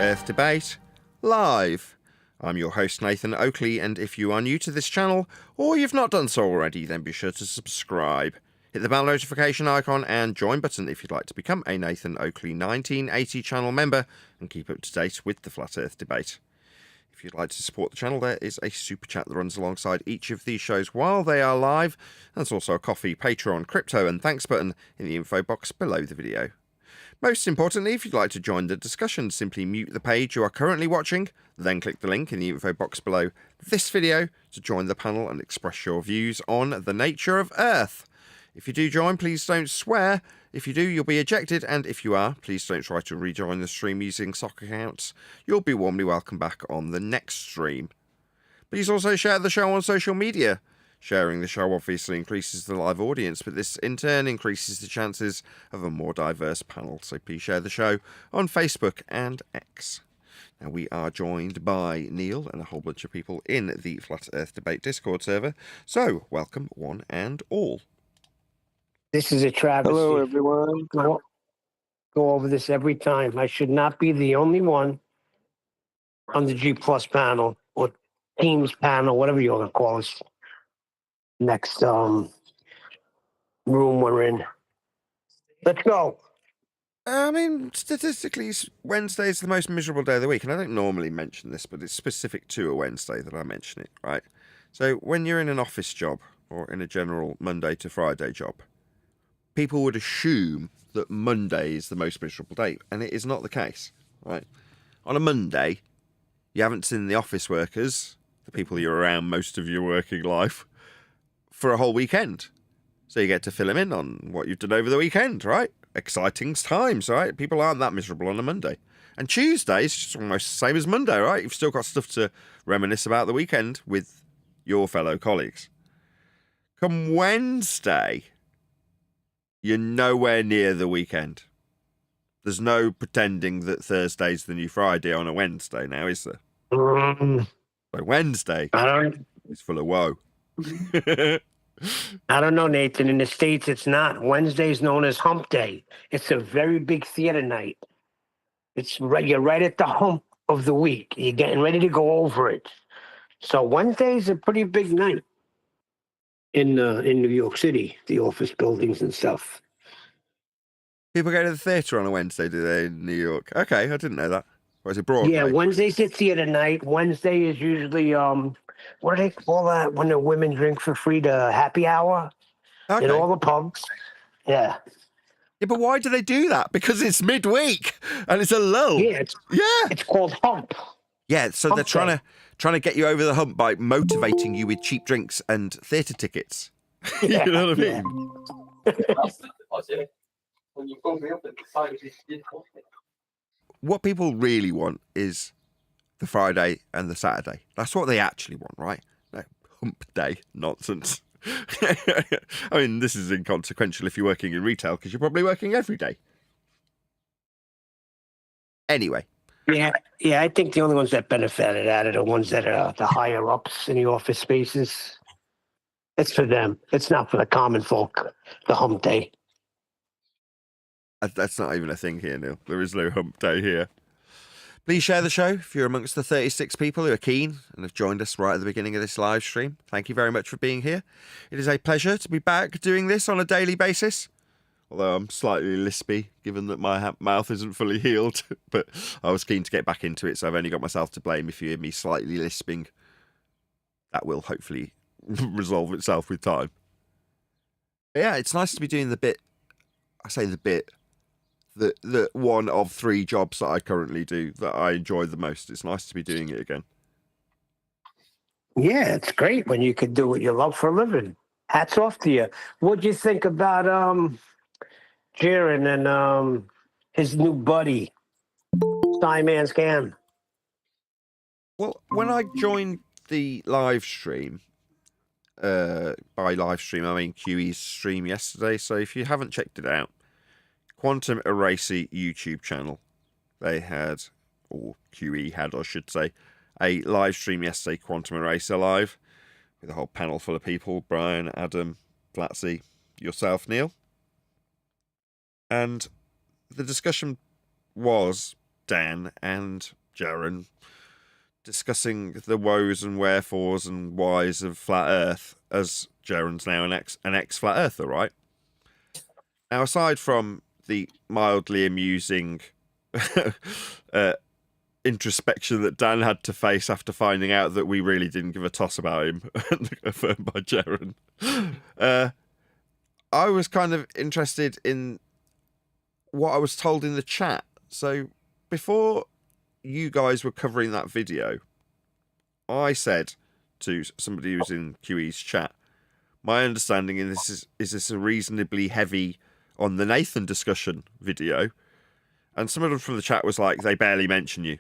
Earth debate live. I'm your host Nathan Oakley, and if you are new to this channel or you've not done so already, then be sure to subscribe. Hit the bell notification icon and join button if you'd like to become a Nathan Oakley 1980 channel member and keep up to date with the Flat Earth debate. If you'd like to support the channel, there is a super chat that runs alongside each of these shows while they are live. There's also a coffee, Patreon, crypto and thanks button in the info box below the video. Most importantly, if you'd like to join the discussion, simply mute the page you are currently watching, then click the link in the info box below this video to join the panel and express your views on the nature of Earth. If you do join, please don't swear. If you do, you'll be ejected, and if you are, please don't try to rejoin the stream using sock accounts. You'll be warmly welcome back on the next stream. Please also share the show on social media. Sharing the show obviously increases the live audience, but this in turn increases the chances of a more diverse panel. So please share the show on Facebook and X. Now we are joined by Neil and a whole bunch of people in the Flat Earth Debate Discord server. So welcome one and all. This is a travesty. Hello, everyone. Go over this every time. I should not be the only one on the G Plus panel or Teams panel, whatever you want to call this next room we're in. Let's go. I mean, statistically, Wednesday is the most miserable day of the week, and I don't normally mention this, but it's specific to a Wednesday that I mention it, right? So when you're in an office job or in a general Monday to Friday job, people would assume that Monday is the most miserable day, and it is not the case, right? On a Monday, you haven't seen the office workers, the people you're around most of your working life, for a whole weekend. So you get to fill them in on what you've done over the weekend, right? Exciting times, right? People aren't that miserable on a Monday. And Tuesday is just almost the same as Monday, right? You've still got stuff to reminisce about the weekend with your fellow colleagues. Come Wednesday, you're nowhere near the weekend. There's no pretending that Thursday's the new Friday on a Wednesday now, is there? So Wednesday is full of woe. I don't know, Nathan. In the States, it's not. Wednesday's known as hump day. It's a very big theater night. It's right. You're right at the hump of the week. You're getting ready to go over it. So Wednesday's a pretty big night in New York City, the office buildings and stuff. People go to the theatre on a Wednesday, do they, in New York? Okay, I didn't know that. Or is it Broadway? Yeah, Wednesday's the theater night. Wednesday is usually what do they call that when the women drink for free? The happy hour in all the pubs. Yeah. Yeah, but why do they do that? Because it's midweek and it's a lull. Yeah, it's called hump. Yeah, so hump they're trying to get you over the hump by motivating you with cheap drinks and theatre tickets. Yeah, you know what I mean? Yeah. When you phoned me up and decided you did something. What people really want is the Friday and the Saturday. That's what they actually want, right? No, hump day nonsense. I mean, this is inconsequential if you're working in retail because you're probably working every day. Anyway. Yeah, I think the only ones that benefited out of the ones that are the higher ups in the office spaces. It's for them. It's not for the common folk, the hump day. That's not even a thing here, Neil. There is no hump day here. Please share the show if you're amongst the 36 people who are keen and have joined us right at the beginning of this live stream. Thank you very much for being here. It is a pleasure to be back doing this on a daily basis. Although I'm slightly lispy, given that my mouth isn't fully healed. But I was keen to get back into it, so I've only got myself to blame if you hear me slightly lisping. That will hopefully resolve itself with time. But yeah, it's nice to be doing the bit. I say the bit. The one of 3 jobs that I currently do that I enjoy the most. It's nice to be doing it again. Yeah, it's great when you could do what you love for a living. Hats off to you. What'd you think about Jaron and his new buddy, Simon Scam? Well, when I joined the live stream, by live stream I mean QE's stream yesterday, so if you haven't checked it out, Quantum Eraser YouTube channel. They had, or QE had, I should say, a live stream yesterday, Quantum Eraser Live, with a whole panel full of people, Brian, Adam, Flatsy, yourself, Neil. And the discussion was Dan and Jaren discussing the woes and wherefores and whys of flat Earth, as Jaren's now an ex flat earther, right? Now, aside from the mildly amusing introspection that Dan had to face after finding out that we really didn't give a toss about him, affirmed by Jaren, I was kind of interested in what I was told in the chat. So before you guys were covering that video, I said to somebody who was in QE's chat, my understanding in this is this a reasonably heavy on the Nathan discussion video? And some of them from the chat was like, they barely mention you.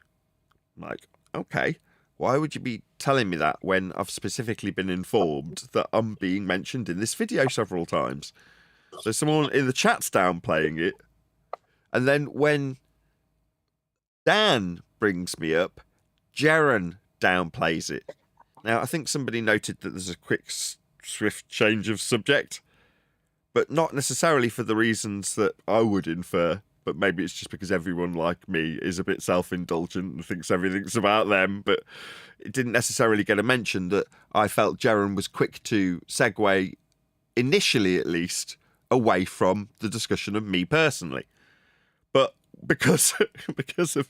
I'm like, okay, why would you be telling me that when I've specifically been informed that I'm being mentioned in this video several times? So someone in the chat's downplaying it. And then when Dan brings me up, Jaren downplays it. Now, I think somebody noted that there's a quick, swift change of subject, but not necessarily for the reasons that I would infer, but maybe it's just because everyone like me is a bit self-indulgent and thinks everything's about them, but it didn't necessarily get a mention that I felt Jaren was quick to segue, initially at least, away from the discussion of me personally. But because of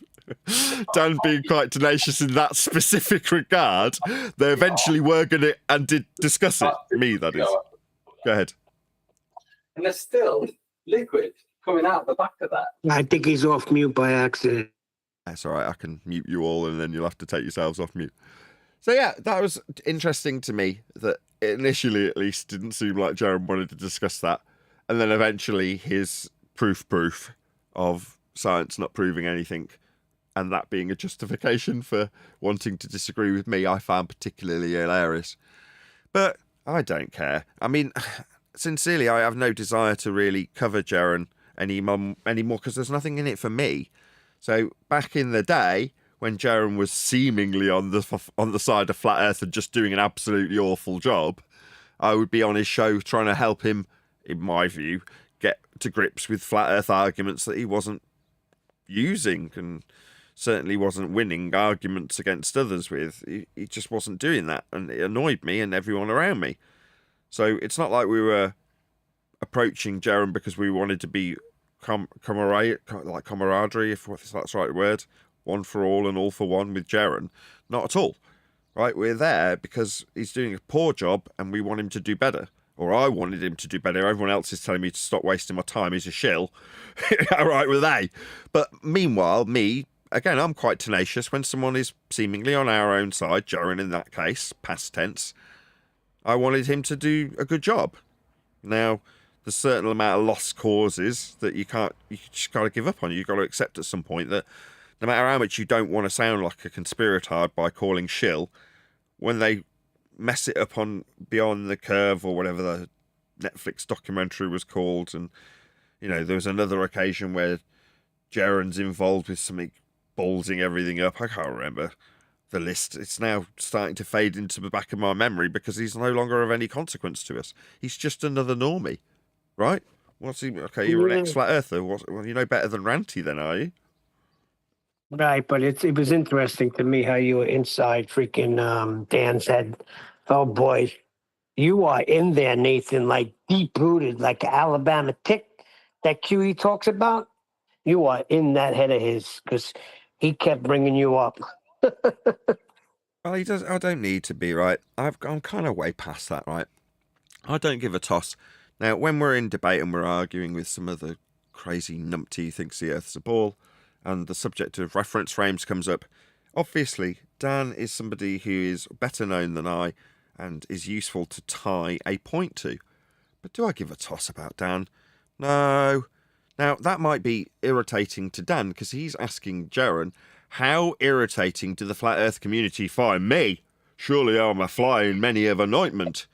Dan being quite tenacious in that specific regard, they eventually were going to and did discuss it. Me, that is. Go ahead. And there's still liquid coming out the back of that. I think he's off mute by accident. That's all right. I can mute you all, and then you'll have to take yourselves off mute. So yeah, that was interesting to me. That initially, at least, didn't seem like Jaren wanted to discuss that, and then eventually his proof of science not proving anything, and that being a justification for wanting to disagree with me, I found particularly hilarious. But I don't care. I mean, sincerely, I have no desire to really cover Jaren anymore because there's nothing in it for me. So back in the day, when Jaren was seemingly on the side of flat Earth and just doing an absolutely awful job, I would be on his show trying to help him, in my view, get to grips with flat Earth arguments that he wasn't using and certainly wasn't winning arguments against others with. He just wasn't doing that, and it annoyed me and everyone around me. So it's not like we were approaching Jaren because we wanted to be camaraderie, if that's the right word, one for all and all for one with Jaren. Not at all, right? We're there because he's doing a poor job and we want him to do better. Or I wanted him to do better. Everyone else is telling me to stop wasting my time. He's a shill. All right with they. But meanwhile, me, again, I'm quite tenacious. When someone is seemingly on our own side, Jaren in that case, past tense, I wanted him to do a good job. Now, there's a certain amount of lost causes that you just got to give up on. You've got to accept at some point that no matter how much you don't want to sound like a conspiratard by calling shill, when they mess it up on Beyond the Curve or whatever the Netflix documentary was called, and you know there was another occasion where Jaren's involved with something ballsing everything up. I can't remember the list. It's now starting to fade into the back of my memory because he's no longer of any consequence to us. He's just another normie, right? What's he? Okay, you're an ex-flat earther. Well, you know better than Ranty, then, are you? Right, but it was interesting to me how you were inside freaking Dan's head. Oh boy, you are in there, Nathan, like deep rooted, like an Alabama tick that QE talks about. You are in that head of his because he kept bringing you up. Well, he does. I don't need to be, right. I'm kind of way past that, right. I don't give a toss. Now, when we're in debate and we're arguing with some other crazy numpty who thinks the Earth's a ball, and the subject of reference frames comes up, obviously, Dan is somebody who is better known than I and is useful to tie a point to. But do I give a toss about Dan? No. Now, that might be irritating to Dan because he's asking Jaren, how irritating do the flat Earth community find me? Surely I'm a fly in many of an ointment.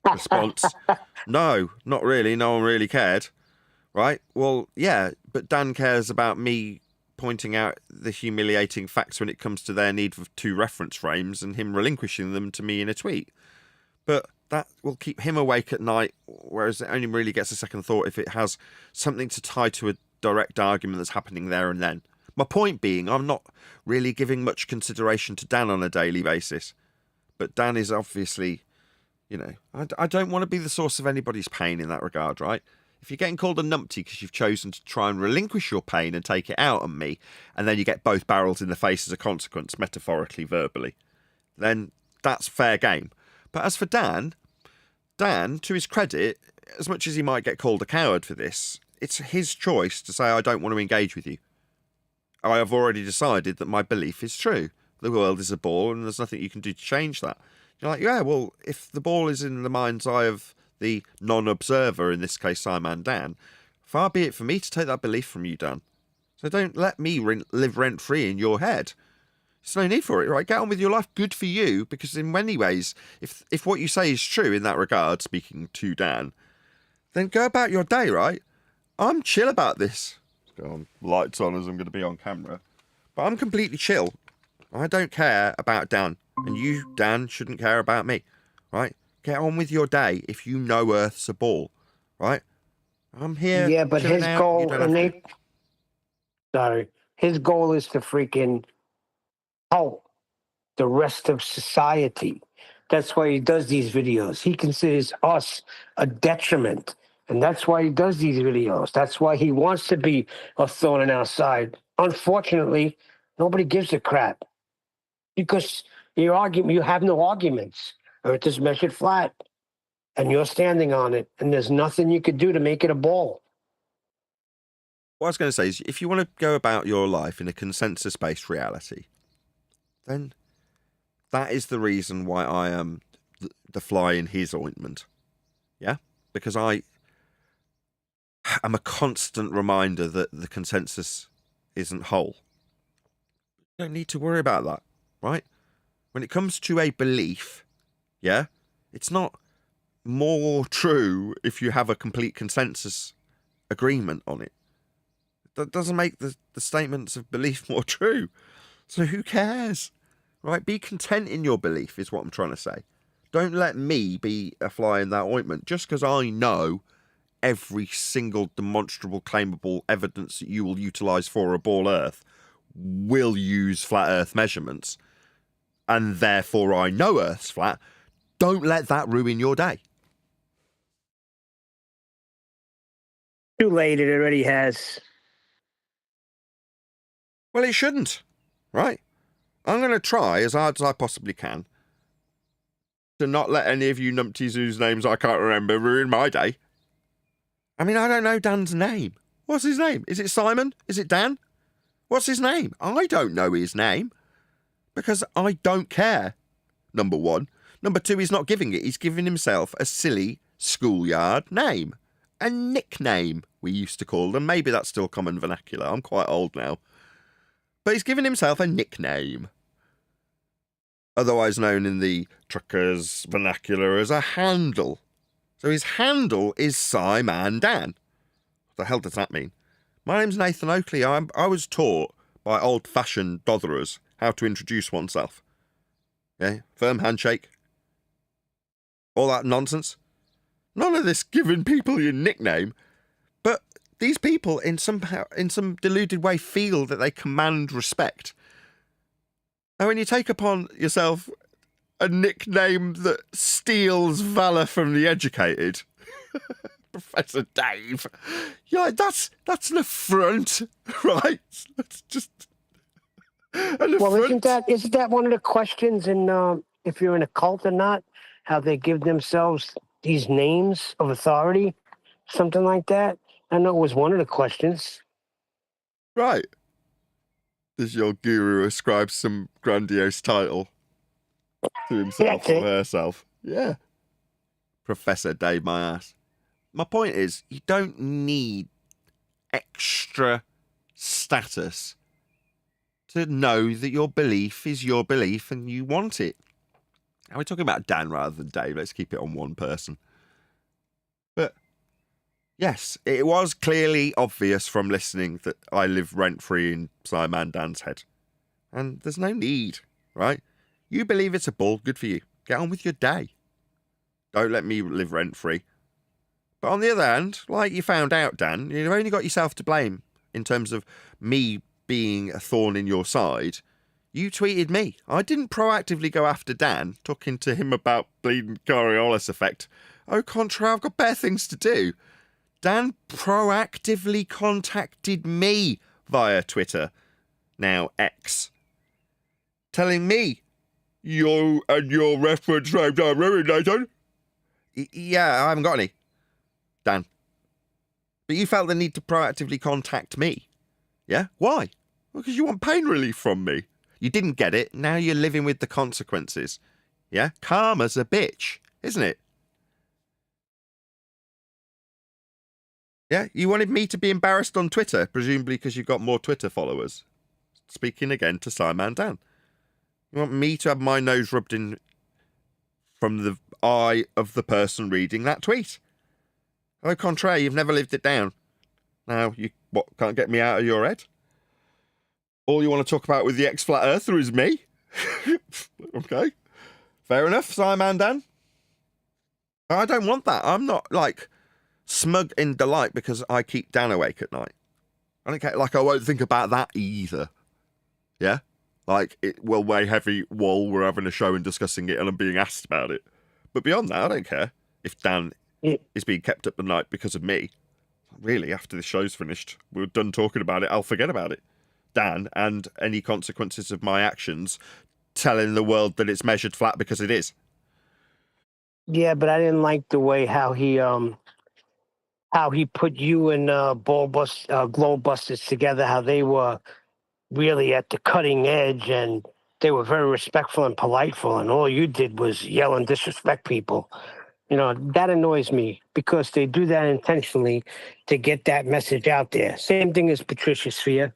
Response, no, not really. No one really cared. Right? Well, yeah, but Dan cares about me pointing out the humiliating facts when it comes to their need for 2 reference frames and him relinquishing them to me in a tweet. But that will keep him awake at night, whereas it only really gets a second thought if it has something to tie to a direct argument that's happening there and then. My point being, I'm not really giving much consideration to Dan on a daily basis. But Dan is obviously, you know, I don't want to be the source of anybody's pain in that regard, right? If you're getting called a numpty because you've chosen to try and relinquish your pain and take it out on me, and then you get both barrels in the face as a consequence, metaphorically, verbally, then that's fair game. But as for Dan, to his credit, as much as he might get called a coward for this, it's his choice to say, I don't want to engage with you. I have already decided that my belief is true. The world is a ball and there's nothing you can do to change that. You're like, yeah, well, if the ball is in the mind's eye of the non-observer, in this case Simon Dan, far be it for me to take that belief from you, Dan. So don't let me live rent-free in your head. There's no need for it, right? Get on with your life. Good for you, because in many ways, if what you say is true in that regard, speaking to Dan, then go about your day, right? I'm chill about this. Go on, lights on as I'm going to be on camera. But I'm completely chill. I don't care about Dan. And you, Dan, shouldn't care about me, right? Get on with your day if you know Earth's a ball, right? I'm here. Yeah, but his out, goal, his goal is to freaking help the rest of society. That's why he does these videos. He considers us a detriment. And that's why he does these videos. That's why he wants to be a thorn in our side. Unfortunately, nobody gives a crap. Because you have no arguments. Earth is measured flat. And you're standing on it. And there's nothing you could do to make it a ball. What I was going to say is, if you want to go about your life in a consensus-based reality, then that is the reason why I am the fly in his ointment. Yeah? Because I am a constant reminder that the consensus isn't whole. You don't need to worry about that, right? When it comes to a belief, yeah, it's not more true if you have a complete consensus agreement on it. That doesn't make the statements of belief more true. So who cares? Right? Be content in your belief is what I'm trying to say. Don't let me be a fly in that ointment just because I know every single demonstrable, claimable evidence that you will utilise for a ball Earth will use flat Earth measurements, and therefore I know Earth's flat. Don't let that ruin your day. Too late, it already has. Well, it shouldn't, right? I'm going to try as hard as I possibly can to not let any of you numpties whose names I can't remember ruin my day. I mean, I don't know Dan's name. What's his name? Is it Simon? Is it Dan? What's his name? I don't know his name because I don't care, number one. Number two, he's not giving it. He's giving himself a silly schoolyard name. A nickname, we used to call them. Maybe that's still common vernacular. I'm quite old now. But he's given himself a nickname, otherwise known in the truckers' vernacular as a handle. So his handle is Simon Dan. What the hell does that mean? My name's Nathan Oakley. I was taught by old-fashioned dotherers how to introduce oneself. Okay? Firm handshake. All that nonsense. None of this giving people your nickname. But these people, in some deluded way, feel that they command respect. And when you take upon yourself a nickname that steals valour from the educated, Professor Dave, you're like, that's an affront, right? That's just an affront. Well, isn't that one of the questions in if you're in a cult or not? How they give themselves these names of authority, something like that. I know it was one of the questions. Right. Does your guru ascribe some grandiose title to himself or herself? Yeah. Professor Dave, my ass. My point is, you don't need extra status to know that your belief is your belief and you want it. And we're talking about Dan rather than Dave. Let's keep it on one person. But yes, it was clearly obvious from listening that I live rent-free in Simon Dan's head. And there's no need, right? You believe it's a ball, good for you. Get on with your day. Don't let me live rent-free. But on the other hand, like you found out, Dan, you've only got yourself to blame in terms of me being a thorn in your side, you tweeted me. I didn't proactively go after Dan, talking to him about bleeding Coriolis effect. Au contraire, I've got better things to do. Dan proactively contacted me via Twitter, now X, telling me, "You and your reference names are ruined, Nathan." Yeah, I haven't got any, Dan. But you felt the need to proactively contact me. Yeah? Why? Well, because you want pain relief from me. You didn't get it, now you're living with the consequences. Yeah? Karma's a bitch, isn't it? Yeah? You wanted me to be embarrassed on Twitter, presumably because you've got more Twitter followers. Speaking again to Simon Dan. You want me to have my nose rubbed in from the eye of the person reading that tweet. Au contraire, you've never lived it down. Now, you can't get me out of your head? All you want to talk about with the ex-flat earther is me? Okay. Fair enough, Simon Dan. I don't want that. I'm not, like, smug in delight because I keep Dan awake at night. I don't care. Like, I won't think about that either. Yeah? Like, it will weigh heavy while we're having a show and discussing it and I'm being asked about it. But beyond that, I don't care if Dan is being kept up at night because of me. Really, after the show's finished, we're done talking about it, I'll forget about it. Dan, and any consequences of my actions, telling the world that it's measured flat because it is. Yeah, but I didn't like the way how he put you and Globebusters together, how they were really at the cutting edge and they were very respectful and politeful, and all you did was yell and disrespect people. You know, that annoys me because they do that intentionally to get that message out there. Same thing as Patricia Sphere.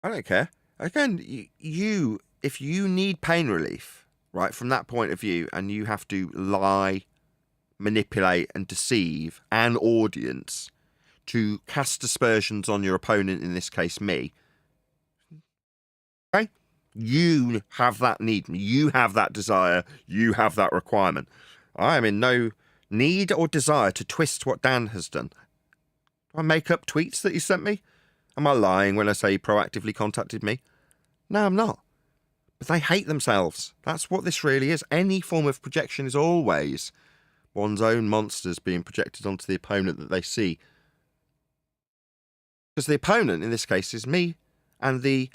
I don't care. Again, you if you need pain relief, right, from that point of view, and you have to lie, manipulate, and deceive an audience to cast aspersions on your opponent, in this case, me, okay? You have that need. You have that desire. You have that requirement. I am in no need or desire to twist what Dan has done. Do I make up tweets that he sent me? Am I lying when I say he proactively contacted me? No, I'm not. But they hate themselves. That's what this really is. Any form of projection is always one's own monsters being projected onto the opponent that they see. Because the opponent, in this case, is me. And the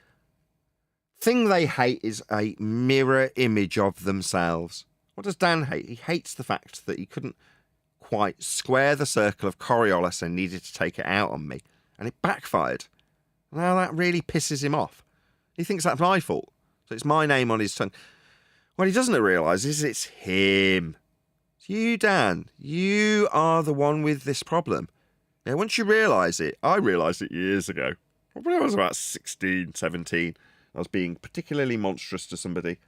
thing they hate is a mirror image of themselves. What does Dan hate? He hates the fact that he couldn't quite square the circle of Coriolis and needed to take it out on me. And it backfired. Now that really pisses him off. He thinks that's my fault. So it's my name on his tongue. What he doesn't realise is it's him. It's you, Dan. You are the one with this problem. Now, once you realise it, I realised it years ago. Probably when I was about 16, 17. I was being particularly monstrous to somebody.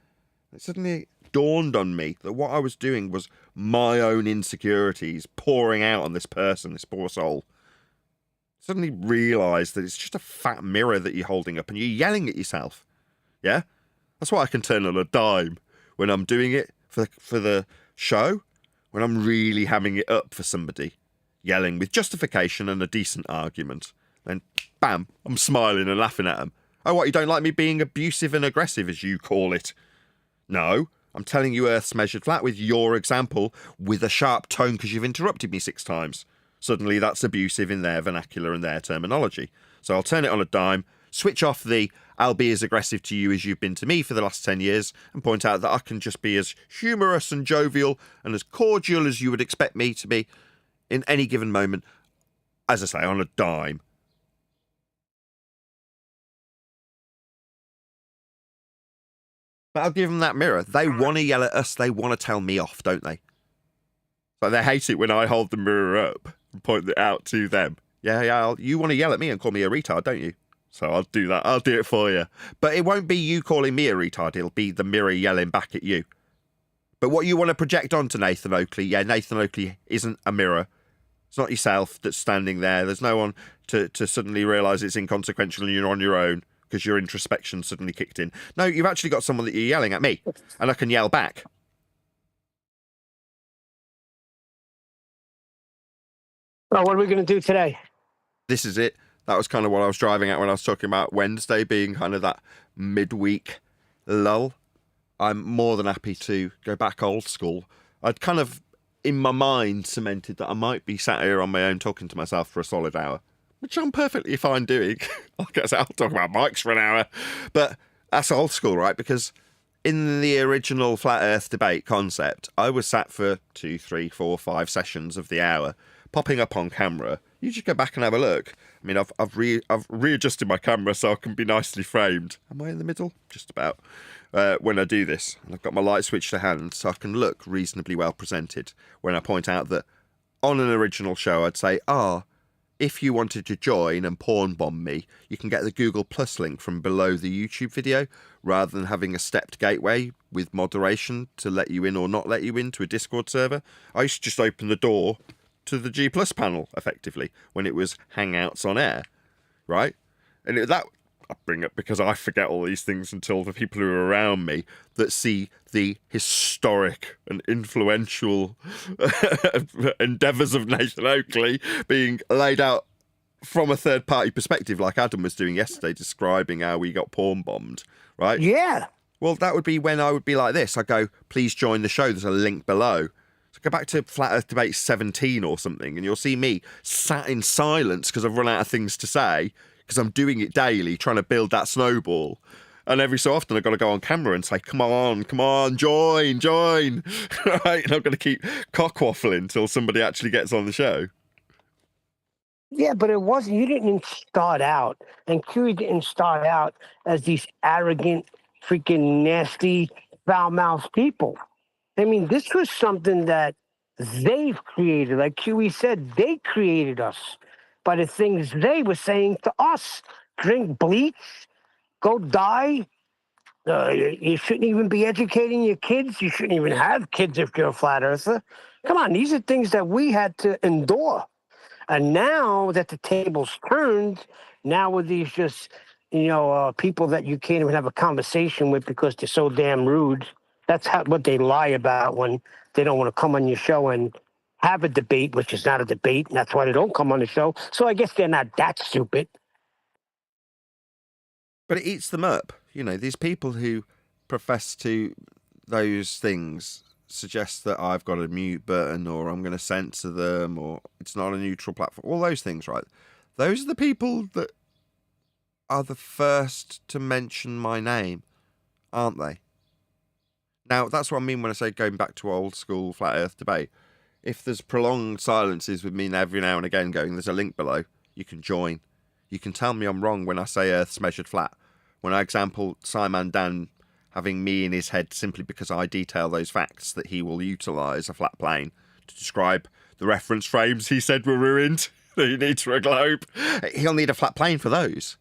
It suddenly dawned on me that what I was doing was my own insecurities pouring out on this person, this poor soul. Suddenly realised that it's just a fat mirror that you're holding up and you're yelling at yourself. Yeah? That's why I can turn on a dime when I'm doing it for the show, when I'm really hamming it up for somebody, yelling with justification and a decent argument. Then, bam, I'm smiling and laughing at them. Oh, what, you don't like me being abusive and aggressive, as you call it? No, I'm telling you Earth's measured flat with your example, with a sharp tone because you've interrupted me 6 times. Suddenly that's abusive in their vernacular and their terminology. So I'll turn it on a dime, switch off the I'll be as aggressive to you as you've been to me for the last 10 years, and point out that I can just be as humorous and jovial and as cordial as you would expect me to be in any given moment, as I say, on a dime. But I'll give them that mirror. They want to yell at us. They want to tell me off, don't they? But they hate it when I hold the mirror up and point it out to them. Yeah, you want to yell at me and call me a retard, don't you? So I'll do that. I'll do it for you. But it won't be you calling me a retard. It'll be the mirror yelling back at you. But what you want to project onto Nathan Oakley, yeah, Nathan Oakley isn't a mirror. It's not yourself that's standing there. There's no one to suddenly realise it's inconsequential and you're on your own because your introspection suddenly kicked in. No, you've actually got someone that you're yelling at me, and I can yell back. Well, what are we going to do today? This is it. That was kind of what I was driving at when I was talking about Wednesday being kind of that midweek lull. I'm more than happy to go back old school. I'd kind of, in my mind, cemented that I might be sat here on my own talking to myself for a solid hour, which I'm perfectly fine doing. I guess I'll talk about bikes for an hour. But that's old school, right? Because in the original Flat Earth debate concept, I was sat for 2, 3, 4, 5 sessions of the hour, popping up on camera. You just go back and have a look. I mean, I've readjusted my camera so I can be nicely framed. Am I in the middle? Just about. When I do this, and I've got my light switch to hand, so I can look reasonably well presented. When I point out that on an original show, I'd say, if you wanted to join and porn bomb me, you can get the Google Plus link from below the YouTube video, rather than having a stepped gateway with moderation to let you in or not let you into a Discord server. I used to just open the door to the G Plus panel, effectively, when it was Hangouts on air, right? And that I bring up because I forget all these things until the people who are around me that see the historic and influential endeavours of Nathan Oakley being laid out from a third-party perspective, like Adam was doing yesterday, describing how we got porn bombed, right? Yeah. Well, that would be when I would be like this. I go, please join the show. There's a link below. So go back to Flat Earth Debate 17 or something, and you'll see me sat in silence because I've run out of things to say, because I'm doing it daily, trying to build that snowball. And every so often I've got to go on camera and say, come on, join. Right? And I'm going to keep cock-waffling until somebody actually gets on the show. Yeah, but it wasn't, you didn't start out, and Curie didn't start out as these arrogant, freaking nasty, foul-mouthed people. I mean, this was something that they've created. Like Curie said, they created us by the things they were saying to us. Drink bleach, go die. You shouldn't even be educating your kids. You shouldn't even have kids if you're a flat earther. Come on, these are things that we had to endure. And now that the table's turned, now with these just, people that you can't even have a conversation with because they're so damn rude. That's what they lie about when they don't want to come on your show and have a debate, which is not a debate, and that's why they don't come on the show. So I guess they're not that stupid. But it eats them up. These people who profess to those things suggest that I've got a mute button, or I'm going to censor them, or it's not a neutral platform. All those things, right? Those are the people that are the first to mention my name, aren't they? Now, that's what I mean when I say going back to old school Flat Earth debate. If there's prolonged silences with me every now and again going, there's a link below, you can join. You can tell me I'm wrong when I say Earth's measured flat. When I example Simon Dan having me in his head simply because I detail those facts that he will utilise a flat plane to describe the reference frames he said were ruined that he needs for a globe. He'll need a flat plane for those.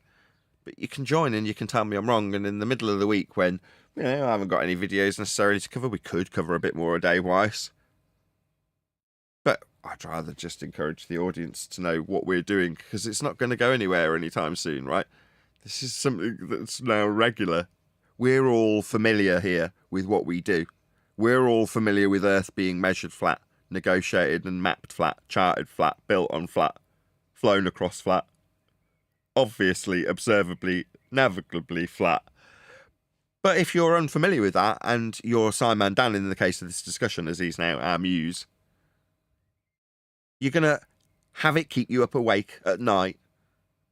But you can join and you can tell me I'm wrong. And in the middle of the week when I haven't got any videos necessarily to cover, we could cover a bit more a day wise. But I'd rather just encourage the audience to know what we're doing, because it's not going to go anywhere anytime soon, right? This is something that's now regular. We're all familiar here with what we do. We're all familiar with Earth being measured flat, negotiated and mapped flat, charted flat, built on flat, flown across flat. Obviously, observably, navigably flat. But if you're unfamiliar with that, and you're Simon Dan in the case of this discussion, as he's now our muse, you're going to have it keep you up awake at night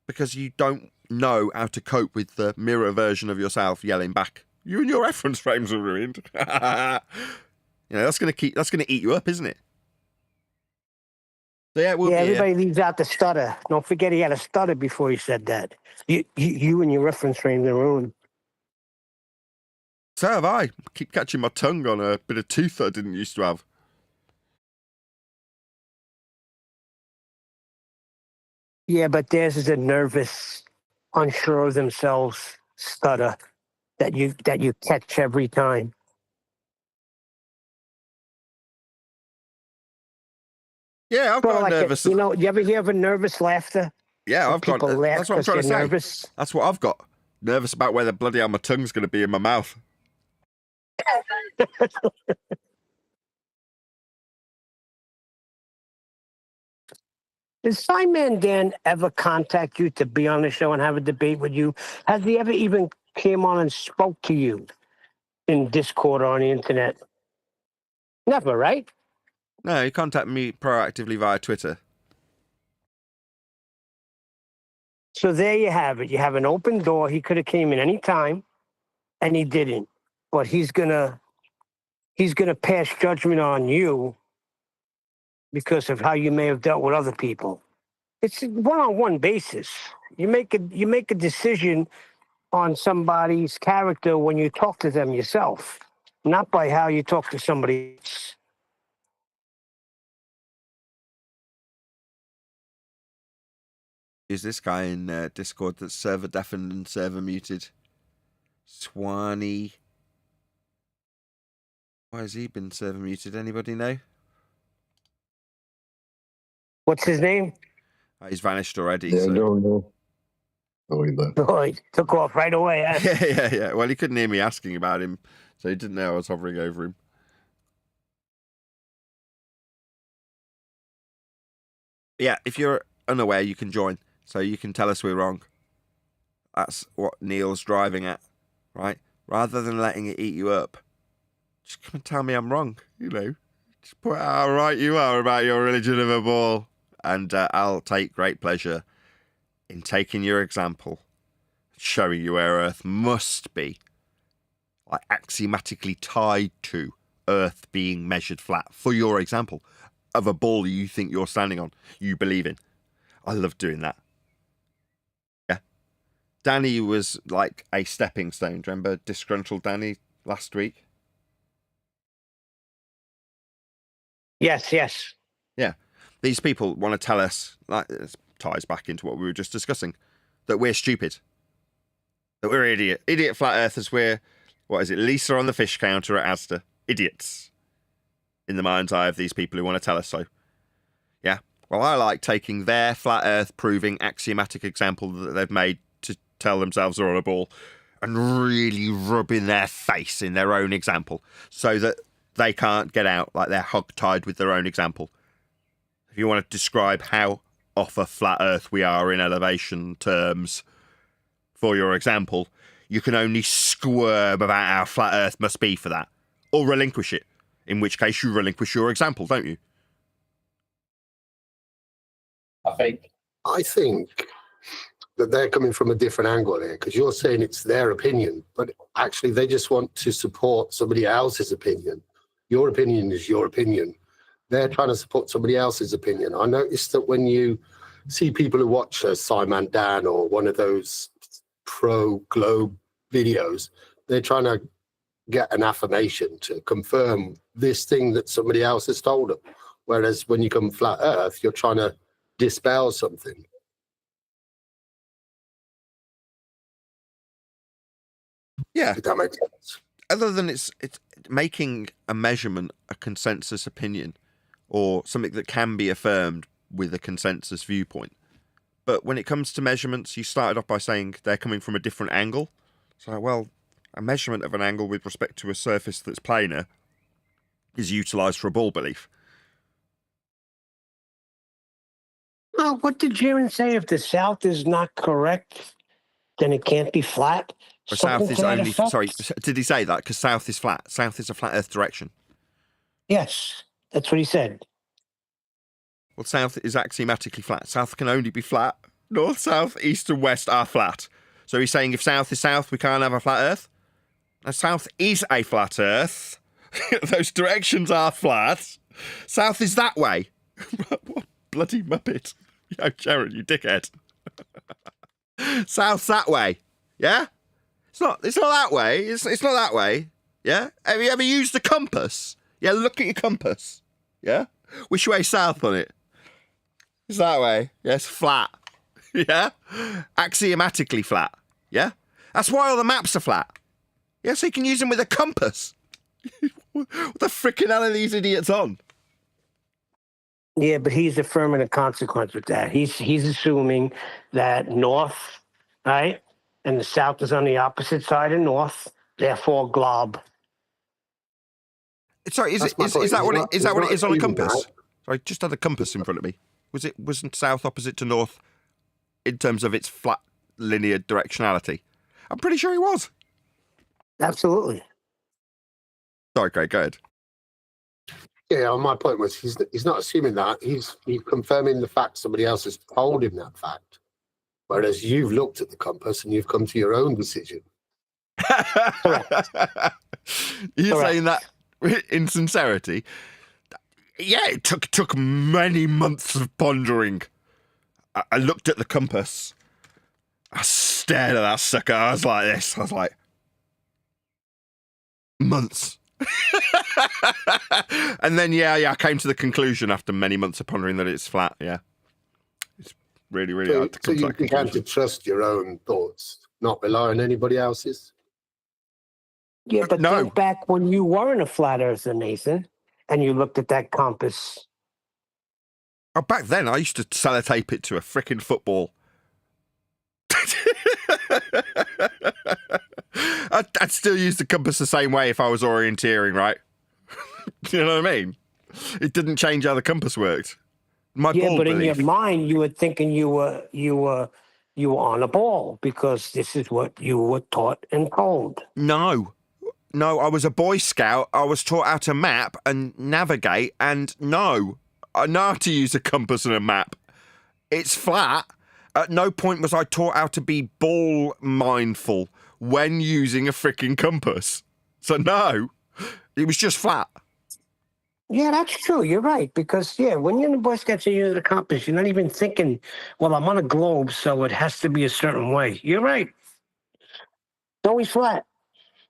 because you don't know how to cope with the mirror version of yourself yelling back, you and your reference frames are ruined. That's going to eat you up, isn't it? So yeah, everybody leaves out the stutter. Don't forget he had a stutter before he said that. You and your reference frames are ruined. So have I. Keep catching my tongue on a bit of tooth that I didn't used to have. Yeah, but theirs is a nervous, unsure of themselves stutter that you catch every time. Yeah, I've got nervous. You ever hear of a nervous laughter? Yeah, I've got. That's what I'm trying to say. Nervous. That's what I've got. Nervous about where the bloody hell my tongue's going to be in my mouth. Did Simon Dan ever contact you to be on the show and have a debate with you? Has he ever even came on and spoke to you in Discord or on the internet? Never, right? No, he contacted me proactively via Twitter. So there you have it. You have an open door. He could have came in any time, and he didn't. But he's gonna pass judgment on you because of how you may have dealt with other people. It's a one-on-one basis. You make a decision on somebody's character when you talk to them yourself, not by how you talk to somebody else. Is this guy in Discord that's server deafened and server muted? Swanee. Why has he been server muted? Anybody know? What's his name? He's vanished already. Yeah, so. I don't know. Oh, he left. Oh, he took off right away. Huh? Yeah. Well, he couldn't hear me asking about him, so he didn't know I was hovering over him. Yeah, if you're unaware, you can join, so you can tell us we're wrong. That's what Neil's driving at, right? Rather than letting it eat you up, just come and tell me I'm wrong, you know. Just point out how right you are about your religion of a ball. And I'll take great pleasure in taking your example, showing you where Earth must be, like axiomatically tied to Earth being measured flat, for your example, of a ball you think you're standing on, you believe in. I love doing that. Yeah. Danny was like a stepping stone. Do you remember disgruntled Danny last week? Yes. Yeah. These people want to tell us, like, this ties back into what we were just discussing, that we're stupid. That we're idiot flat earthers. We're, what is it, Lisa on the fish counter at Asda. Idiots. In the mind's eye of these people who want to tell us so. Yeah. Well, I like taking their flat earth proving axiomatic example that they've made to tell themselves they're on a ball and really rubbing their face in their own example so that they can't get out, like they're hog-tied with their own example. If you want to describe how off a flat earth we are in elevation terms for your example, you can only squirm about how flat earth must be for that. Or relinquish it. In which case you relinquish your example, don't you? I think that they're coming from a different angle here, because you're saying it's their opinion, but actually they just want to support somebody else's opinion. Your opinion is your opinion. They're trying to support somebody else's opinion. I noticed that when you see people who watch Simon Dan or one of those pro-globe videos, they're trying to get an affirmation to confirm this thing that somebody else has told them. Whereas when you come flat earth, you're trying to dispel something. Yeah. If that makes sense. Other than it's making a measurement a consensus opinion or something that can be affirmed with a consensus viewpoint. But when it comes to measurements, you started off by saying they're coming from a different angle. So, well, a measurement of an angle with respect to a surface that's planar is utilised for a ball belief. Well, what did Jaron say? If the South is not correct, then it can't be flat. Or Something south is to that only, effect? sorry, did he say that? Because south is flat. South is a flat earth direction. Yes, that's what he said. Well, south is axiomatically flat. South can only be flat. North, south, east and west are flat. So he's saying if south is south, we can't have a flat earth? Now, south is a flat earth. Those directions are flat. South is that way. What bloody muppet. Yo, Jared, you dickhead. South's that way. Yeah? It's not that way. It's not that way. Yeah? Have you ever used a compass? Yeah, look at your compass. Yeah? Which way south on it? It's that way. Yeah, it's flat. Yeah? Axiomatically flat. Yeah? That's why all the maps are flat. Yeah, so you can use them with a compass. What the frickin' hell are these idiots on? Yeah, but he's affirming a consequence with that. He's assuming that north, right, and the south is on the opposite side of north, therefore glob. Sorry, is that what it is on a compass? Sorry, I just had a compass in front of me. Wasn't south opposite to north in terms of its flat linear directionality? I'm pretty sure he was. Absolutely. Sorry, Craig, go ahead. Yeah, well, my point was he's not assuming that. He's confirming the fact somebody else has told him that fact. Whereas you've looked at the compass and you've come to your own decision. You're Correct. saying that in sincerity? Yeah, it took many months of pondering. I looked at the compass. I stared at that sucker. I was like this. I was like, months. And then, I came to the conclusion after many months of pondering that it's flat. Yeah. It's really, really hard to So come to you that began conclusion. to trust your own thoughts, not rely on anybody else's. Yeah, but No. think back when you weren't a flat earther, Nathan, and you looked at that compass. Oh, back then, I used to sellotape it to a frickin' football. I'd still use the compass the same way if I was orienteering, right? You know what I mean? It didn't change how the compass worked. My Yeah, bald but in belief. your mind, you were thinking you were on a ball because this is what you were taught and told. No, I was a Boy Scout. I was taught how to map and navigate, and no, I know how to use a compass and a map. It's flat. At no point was I taught how to be ball mindful when using a freaking compass. So no, it was just flat. Yeah, that's true. You're right. Because, when you're in the Boy Scouts and you use the compass, you're not even thinking, well, I'm on a globe, so it has to be a certain way. You're right. It's always flat.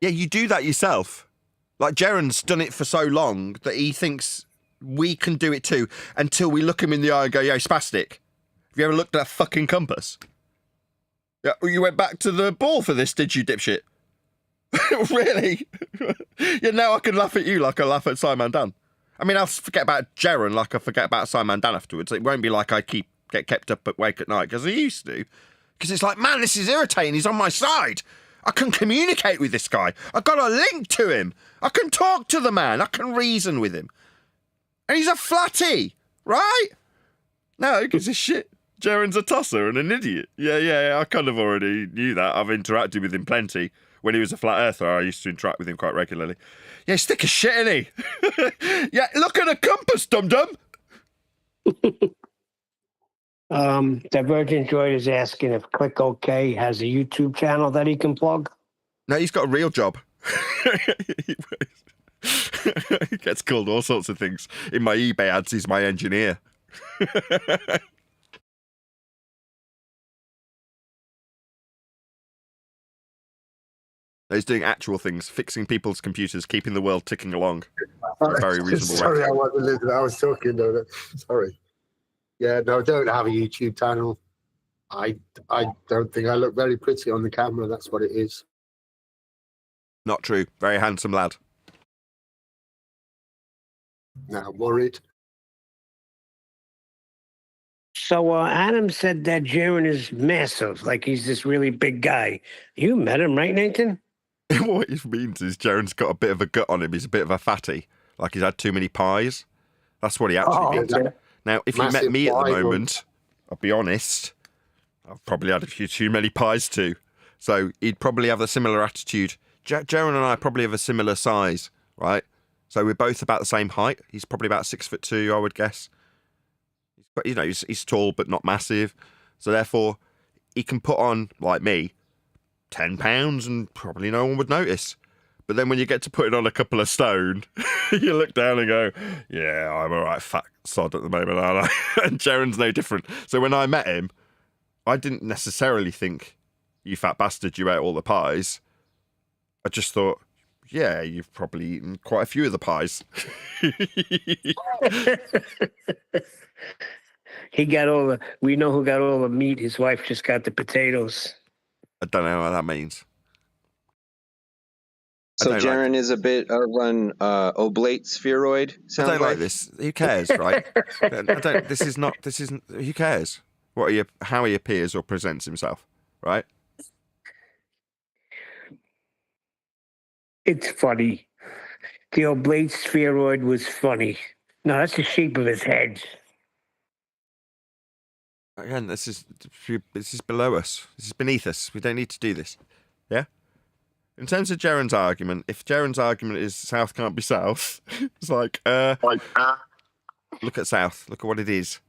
Yeah, you do that yourself. Like, Jaron's done it for so long that he thinks we can do it too until we look him in the eye and go, yo, spastic. Have you ever looked at a fucking compass? Yeah, you went back to the ball for this, did you, dipshit? Really? Yeah, now I can laugh at you like I laugh at Simon Dan. I mean, I'll forget about Jaron like I forget about Simon Dan afterwards. It won't be like I get kept up awake at night, because I used to. Because it's like, man, this is irritating. He's on my side. I can communicate with this guy. I've got a link to him. I can talk to the man. I can reason with him. And he's a flatty, right? No, because he's shit. Jaron's a tosser and an idiot. Yeah, I kind of already knew that. I've interacted with him plenty. When he was a flat earther, I used to interact with him quite regularly. Yeah, stick of shit, isn't he? Yeah, look at a compass, dum-dum. Divergent Droid is asking if Click OK has a YouTube channel that he can plug. No, he's got a real job. He gets called all sorts of things. In my eBay ads, he's my engineer. He's doing actual things, fixing people's computers, keeping the world ticking along. Very reasonable. Sorry, I wasn't listening. I was talking. No. Sorry. Yeah, no, I don't have a YouTube channel. I don't think I look very pretty on the camera. That's what it is. Not true. Very handsome lad. Now I'm worried. So Adam said that Jaron is massive, like he's this really big guy. You met him, right, Nathan? What he means is Jaron's got a bit of a gut on him. He's a bit of a fatty. Like he's had too many pies. That's what he actually means. Okay. Now, if you met me at the moment, I'll be honest, I've probably had a few too many pies too. So he'd probably have a similar attitude. Jaron and I probably have a similar size, right? So we're both about the same height. He's probably about 6'2", I would guess. But he's tall but not massive. So therefore, he can put on, like me, 10 pounds and probably no one would notice. But then when you get to putting on a couple of stone, you look down and go, yeah, I'm all right fat sod at the moment, aren't I? And Jaron's no different. So when I met him, I didn't necessarily think, you fat bastard, you ate all the pies. I just thought, yeah, you've probably eaten quite a few of the pies. We know who got all the meat. His wife just got the potatoes. I don't know what that means. So Jaron is a bit of an oblate spheroid. I don't like this. Who cares, right? Who cares? How he appears or presents himself, right? It's funny. The oblate spheroid was funny. No, that's the shape of his head. Again, this is below us. This is beneath us. We don't need to do this. Yeah? In terms of Jaron's argument, if Jaron's argument is South can't be South, it's like, look at South. Look at what it is.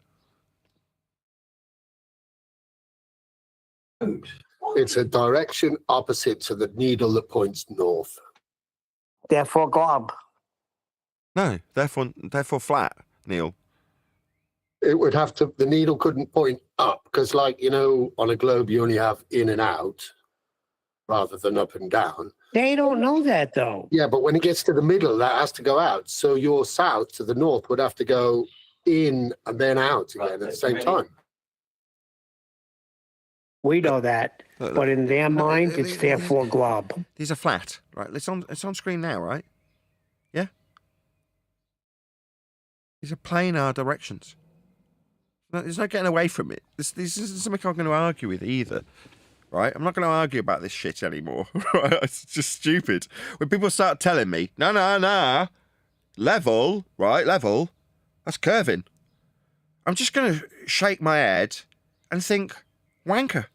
It's a direction opposite to the needle that points north. Therefore, glob. No, therefore flat, Neil. It would have to, the needle couldn't point up because, like, you know, on a globe, you only have in and out rather than up and down. They don't know that, though. Yeah, but when it gets to the middle, that has to go out. So your south to the north would have to go in and then out again at the same time. We know that, but in their mind, it's therefore glob. These are flat, right? It's on screen now, right? Yeah? These are planar directions. There's no getting away from it. This isn't something I'm going to argue with either, right? I'm not going to argue about this shit anymore, right? It's just stupid. When people start telling me, no, level, right, level, that's curving. I'm just going to shake my head and think, wanker.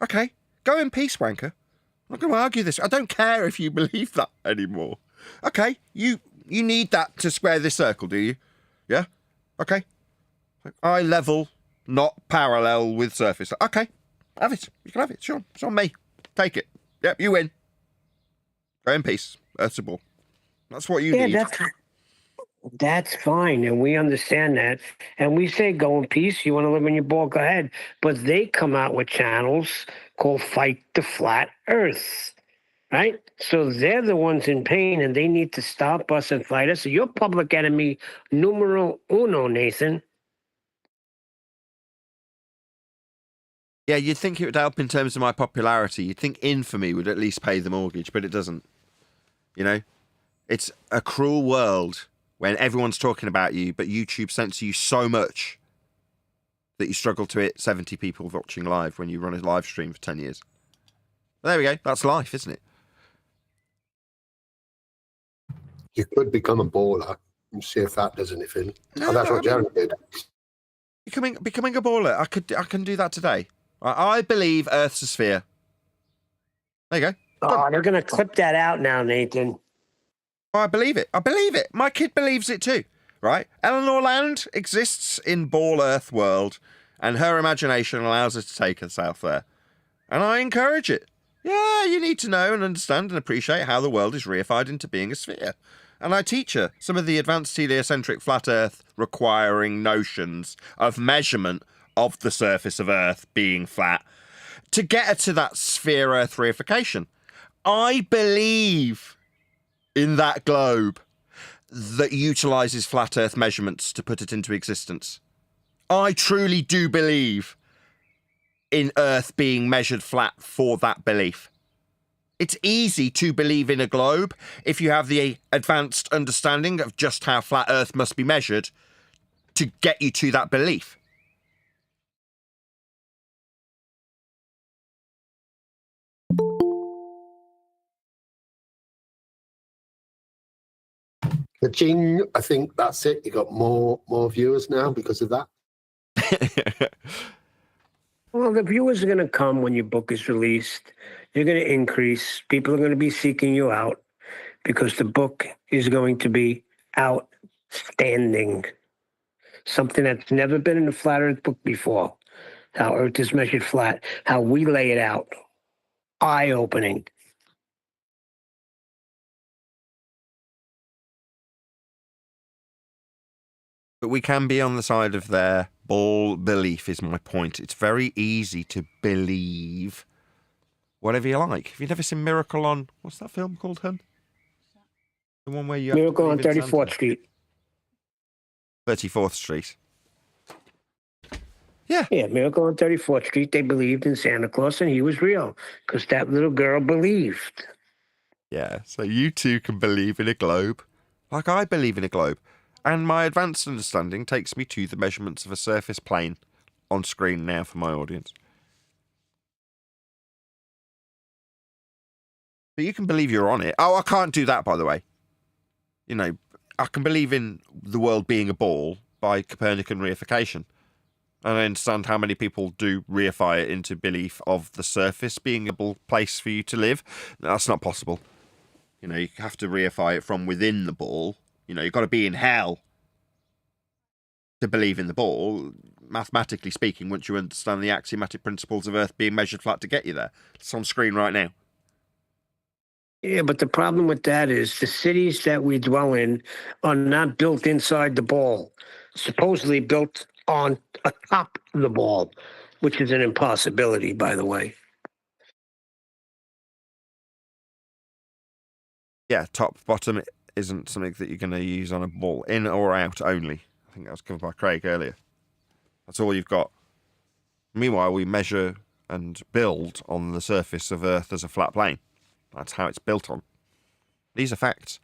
Okay, go in peace, wanker. I'm not going to argue this. I don't care if you believe that anymore. Okay, you need that to square this circle, do you? Yeah? Okay. Eye level, not parallel with surface. Okay, have it. You can have it. Sure, it's on me. Take it. Yep, you win. Go in peace. Earth's a ball. That's what you need. That's fine, and we understand that. And we say go in peace. You want to live in your ball, go ahead. But they come out with channels called Fight the Flat Earth, right? So they're the ones in pain, and they need to stop us and fight us. So you're public enemy numero uno, Nathan. Yeah, you'd think it would help in terms of my popularity. You'd think infamy would at least pay the mortgage, but it doesn't. You know? It's a cruel world when everyone's talking about you, but YouTube censor you so much that you struggle to hit 70 people watching live when you run a live stream for 10 years. But there we go. That's life, isn't it? You could become a baller and see if that does anything. No, that's what Jaron did. Becoming a baller. I can do that today. I believe Earth's a sphere. There you go. Oh, they're going to clip that out now, Nathan. I believe it. I believe it. My kid believes it too, right? Eleanor Land exists in Ball Earth world, and her imagination allows her to take us out there. And I encourage it. Yeah, you need to know and understand and appreciate how the world is reified into being a sphere. And I teach her some of the advanced heliocentric flat Earth requiring notions of measurement of the surface of Earth being flat to get her to that sphere Earth reification. I believe in that globe that utilizes flat Earth measurements to put it into existence. I truly do believe in Earth being measured flat for that belief. It's easy to believe in a globe if you have the advanced understanding of just how flat Earth must be measured to get you to that belief. The Jing, I think that's it. You got more viewers now because of that. Well, the viewers are going to come when your book is released. You're going to increase. People are going to be seeking you out because the book is going to be outstanding. Something that's never been in a flat Earth book before. How Earth is measured flat. How we lay it out. Eye-opening. But we can be on the side of their ball belief is my point. It's very easy to believe whatever you like. Have you never seen Miracle on, what's that film called, hun? The one where you Miracle on 34th Street. 34th Street. Yeah. Yeah, Miracle on 34th Street. They believed in Santa Claus and he was real because that little girl believed. Yeah, so you too can believe in a globe like I believe in a globe. And my advanced understanding takes me to the measurements of a surface plane on screen now for my audience. But you can believe you're on it. Oh, I can't do that, by the way. You know, I can believe in the world being a ball by Copernican reification. And I understand how many people do reify it into belief of the surface being a place for you to live. That's not possible. You know, you have to reify it from within the ball. You know, you've got to be in hell to believe in the ball. Mathematically speaking, once you understand the axiomatic principles of Earth being measured flat to get you there. It's on screen right now. Yeah, but the problem with that is the cities that we dwell in are not built inside the ball, supposedly built on atop the ball, which is an impossibility, by the way. Yeah, top, bottom isn't something that you're going to use on a ball. In or out only. I think that was covered by Craig earlier. That's all you've got. Meanwhile, we measure and build on the surface of Earth as a flat plane. That's how it's built on. These are facts.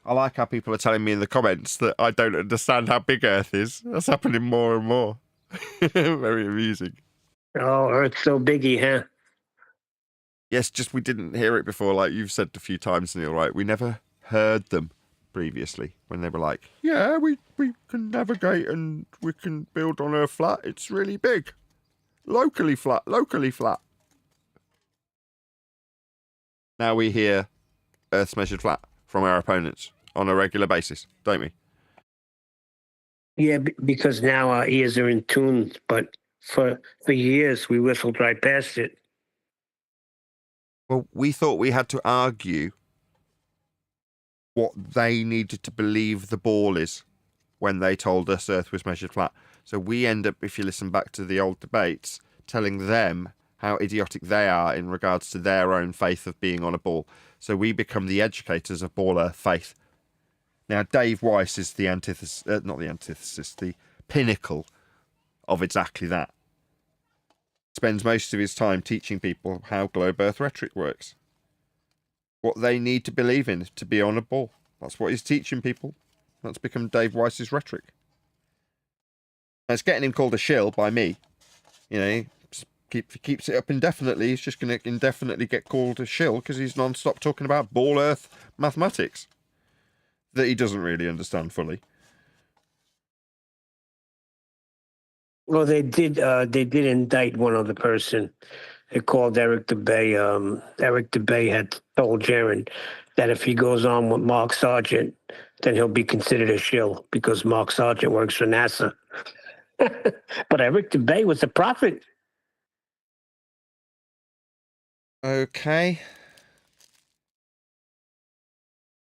I like how people are telling me in the comments that I don't understand how big Earth is. That's happening more and more. Very amusing. Oh, Earth's so biggie, huh? Yes, just we didn't hear it before, like you've said a few times, Neil, right? We never heard them previously when they were like, yeah, we can navigate and we can build on Earth flat. It's really big. Locally flat. Now we hear Earth's measured flat from our opponents on a regular basis, don't we? Yeah, because now our ears are in tune, but for years we whistled right past it. Well, we thought we had to argue what they needed to believe the ball is when they told us Earth was measured flat. So we end up, if you listen back to the old debates, telling them how idiotic they are in regards to their own faith of being on a ball. So we become the educators of ball Earth faith. Now, Dave Weiss is the antithesis, not the antithesis, the pinnacle of exactly that. Spends most of his time teaching people how globe Earth rhetoric works. What they need to believe in to be on a ball. That's what he's teaching people. That's become Dave Weiss's rhetoric. And it's getting him called a shill by me. You know, if he keeps it up indefinitely, he's just going to indefinitely get called a shill because he's non-stop talking about ball Earth mathematics that he doesn't really understand fully. Well, they did indict one other person. They called Eric DeBay. Eric DeBay had told Jaron that if he goes on with Mark Sargent, then he'll be considered a shill because Mark Sargent works for NASA. But Eric DeBay was a prophet. Okay.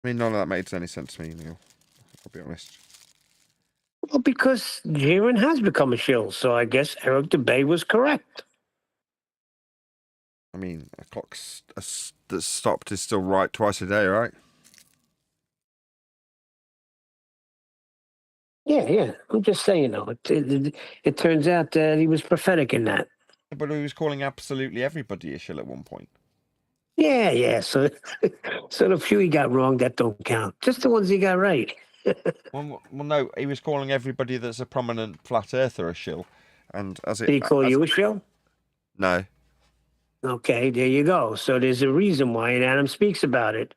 I mean, none of that made any sense to me, Neil. I'll be honest. Well, because Jaron has become a shill, so I guess Eric DeBay was correct. I mean, a clock that's stopped is still right twice a day, right? Yeah. I'm just saying, though. It turns out that he was prophetic in that. But he was calling absolutely everybody a shill at one point. Yeah. So the few he got wrong, that don't count. Just the ones he got right. Well, no, he was calling everybody that's a prominent flat earther a shill. And Did he call you a shill? No. Okay, there you go. So there's a reason why, and Adam speaks about it.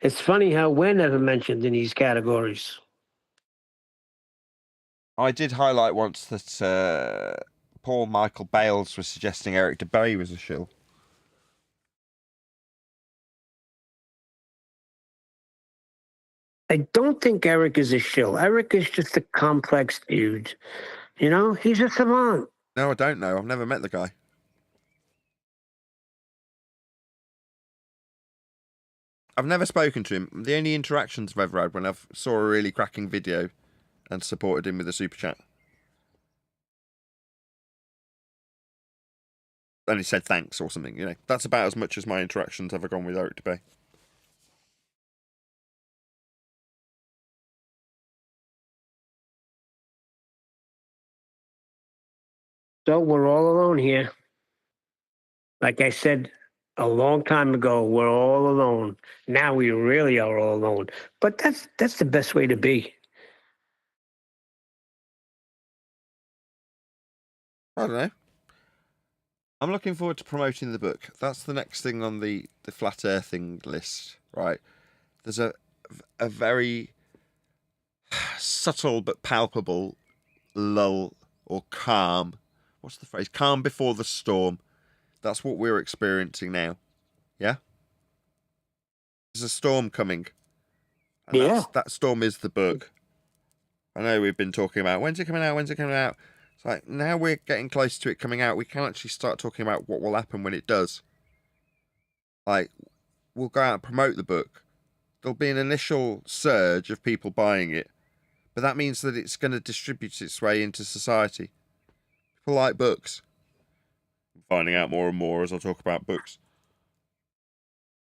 It's funny how we're never mentioned in these categories. I did highlight once that Paul Michael Bales was suggesting Eric DeBay was a shill. I don't think Eric is a shill. Eric is just a complex dude. You know, he's a savant. No, I don't know. I've never met the guy. I've never spoken to him. The only interactions I've ever had when I've saw a really cracking video and supported him with a super chat. And he said thanks or something, you know. That's about as much as my interactions ever gone with Eric DeBay. So we're all alone here. Like I said a long time ago, we're all alone. Now we really are all alone. But that's the best way to be. I don't know. I'm looking forward to promoting the book. That's the next thing on the flat earthing list, right? There's a very subtle but palpable lull or calm what's the phrase? Calm before the storm. That's what we're experiencing now. Yeah? There's a storm coming. And Yeah. that storm is the book. I know we've been talking about, when's it coming out? When's it coming out? It's like, now we're getting close to it coming out. We can actually start talking about what will happen when it does. Like, we'll go out and promote the book. There'll be an initial surge of people buying it. But that means that it's going to distribute its way into society. People like books. I'm finding out more and more as I talk about books.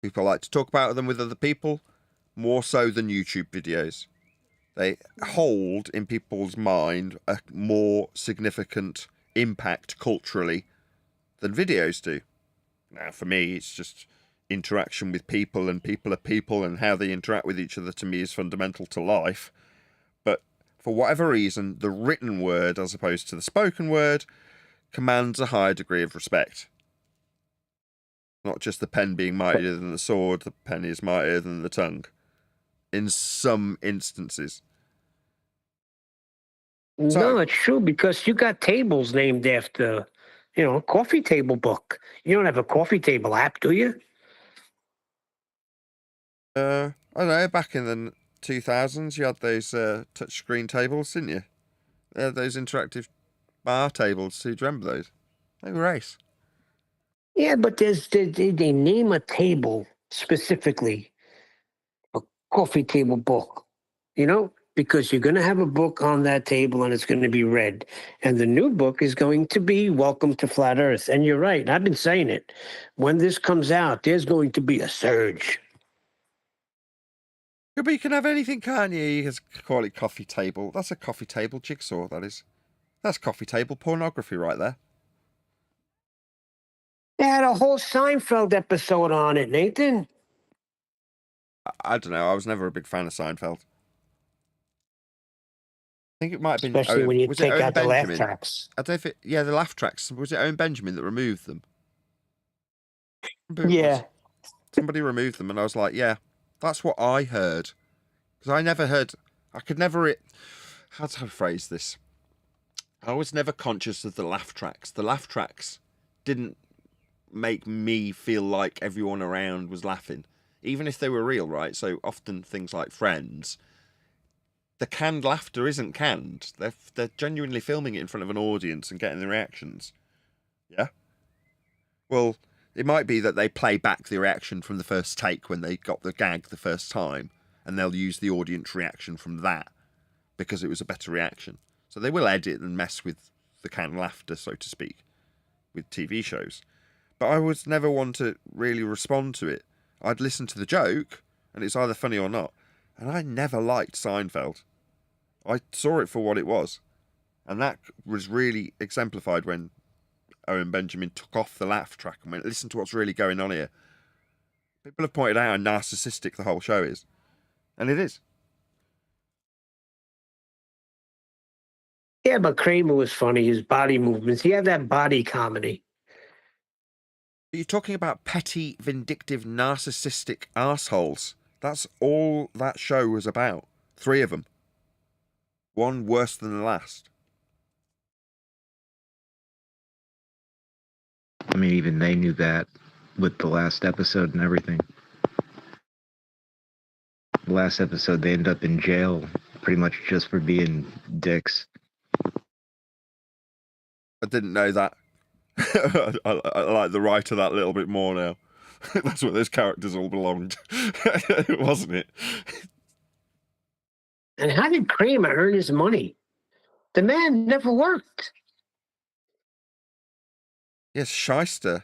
People like to talk about them with other people, more so than YouTube videos. They hold in people's mind a more significant impact culturally than videos do. Now, for me, it's just interaction with people, and people are people, and how they interact with each other to me is fundamental to life. But for whatever reason, the written word, as opposed to the spoken word, commands a higher degree of respect. Not just the pen being mightier than the sword, the pen is mightier than the tongue. In some instances. No, it's true, because you got tables named after, coffee table book. You don't have a coffee table app, do you? I don't know, back in the 2000s, you had those touchscreen tables, didn't you? Those interactive bar tables. Do you remember those? They were ace. Yeah, but they name a table specifically a coffee table book, because you're going to have a book on that table and it's going to be read. And the new book is going to be Welcome to Flat Earth. And you're right. I've been saying it. When this comes out, there's going to be a surge. Yeah, but you can have anything, can't you? You can call it coffee table. That's a coffee table jigsaw, that is. That's coffee table pornography right there. They had a whole Seinfeld episode on it, Nathan. I don't know. I was never a big fan of Seinfeld. I think it might have been... Especially when you was take it Owen out the laugh Benjamin? tracks. I don't know if it... Yeah, the laugh tracks. Was it Owen Benjamin that removed them? Yeah. Somebody removed them, and I was like, yeah, that's what I heard. Because I never heard... I could never... How do I phrase this? I was never conscious of the laugh tracks. The laugh tracks didn't make me feel like everyone around was laughing. Even if they were real, right? So often things like Friends... The canned laughter isn't canned. They're genuinely filming it in front of an audience and getting the reactions. Yeah? Well, it might be that they play back the reaction from the first take when they got the gag the first time, and they'll use the audience reaction from that because it was a better reaction. So they will edit and mess with the canned laughter, so to speak, with TV shows. But I was never one to really respond to it. I'd listen to the joke, and it's either funny or not. And I never liked Seinfeld. I saw it for what it was. And that was really exemplified when Owen Benjamin took off the laugh track and went, listen to what's really going on here. People have pointed out how narcissistic the whole show is. And it is. Yeah, but Kramer was funny. His body movements. He had that body comedy. You're talking about petty, vindictive, narcissistic assholes. That's all that show was about. 3 of them. One worse than the last. I mean, even they knew that with the last episode and everything. The last episode, they end up in jail pretty much just for being dicks. I didn't know that. I like the writer that little bit more now. That's what those characters all belonged. Wasn't it? And how did Kramer earn his money? The man never worked. Yes, shyster.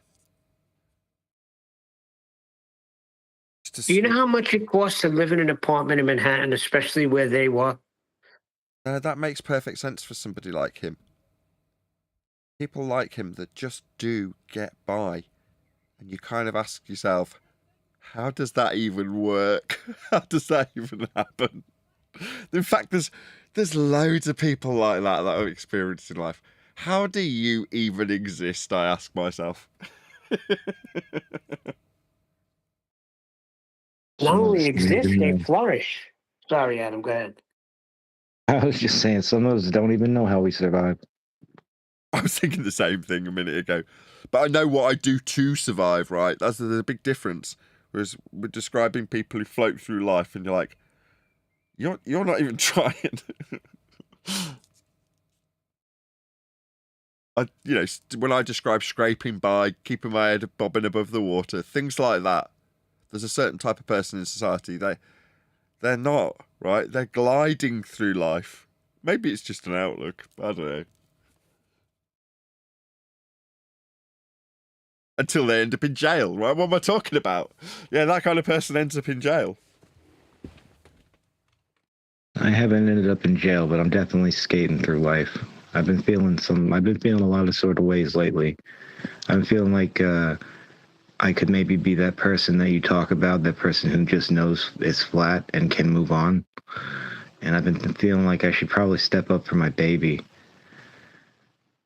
Do you know how much it costs to live in an apartment in Manhattan, especially where they were? That makes perfect sense for somebody like him. People like him that just do get by. And you kind of ask yourself, how does that even work? How does that even happen? In fact, there's loads of people like that I've experienced in life. How do you even exist, I ask myself. Not only exist, they flourish. Sorry, Adam, go ahead. I was just saying, some of us don't even know how we survive. I was thinking the same thing a minute ago. But I know what I do to survive, right? That's the big difference. Whereas we're describing people who float through life and you're like, you're not even trying. When I describe scraping by, keeping my head bobbing above the water, things like that, there's a certain type of person in society, they're not, right? They're gliding through life. Maybe it's just an outlook. I don't know. Until they end up in jail, right? What am I talking about? Yeah, that kind of person ends up in jail. I haven't ended up in jail, but I'm definitely skating through life. I've been feeling a lot of sort of ways lately. I'm feeling like I could maybe be that person that you talk about, that person who just knows it's flat and can move on. And I've been feeling like I should probably step up for my baby.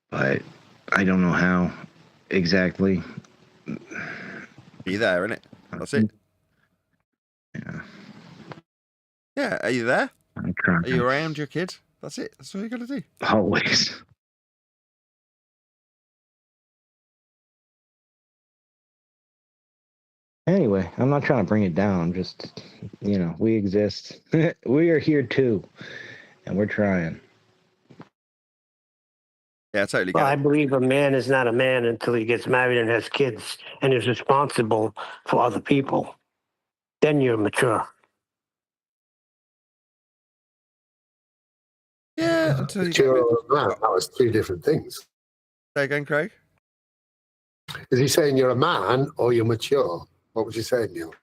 But I don't know how exactly. Be there, innit? That's it. Yeah. Yeah, are you there? I'm trying. Are you around your kid? That's it. That's all you got to do. Always. Anyway, I'm not trying to bring it down. I'm just, we exist. We are here too. And we're trying. Yeah, totally. Well, I believe a man is not a man until he gets married and has kids and is responsible for other people. Then you're mature. Yeah, until you Mature or a man, that was two different things. Say again, Craig? Is he saying you're a man or you're mature? What was you saying, Neil?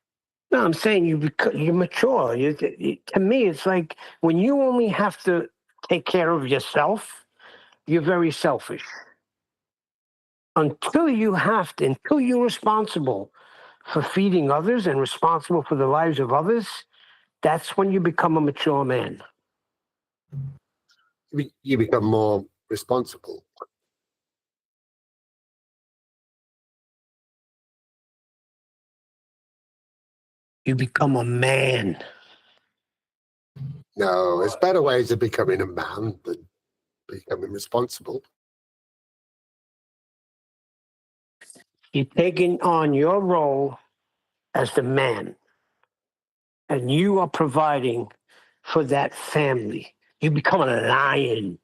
No, I'm saying you're mature. To me, it's like when you only have to take care of yourself, you're very selfish. Until you're responsible for feeding others and responsible for the lives of others, that's when you become a mature man. You become more responsible. You become a man. No, there's better ways of becoming a man than becoming responsible. You're taking on your role as the man, and you are providing for that family. You become a lion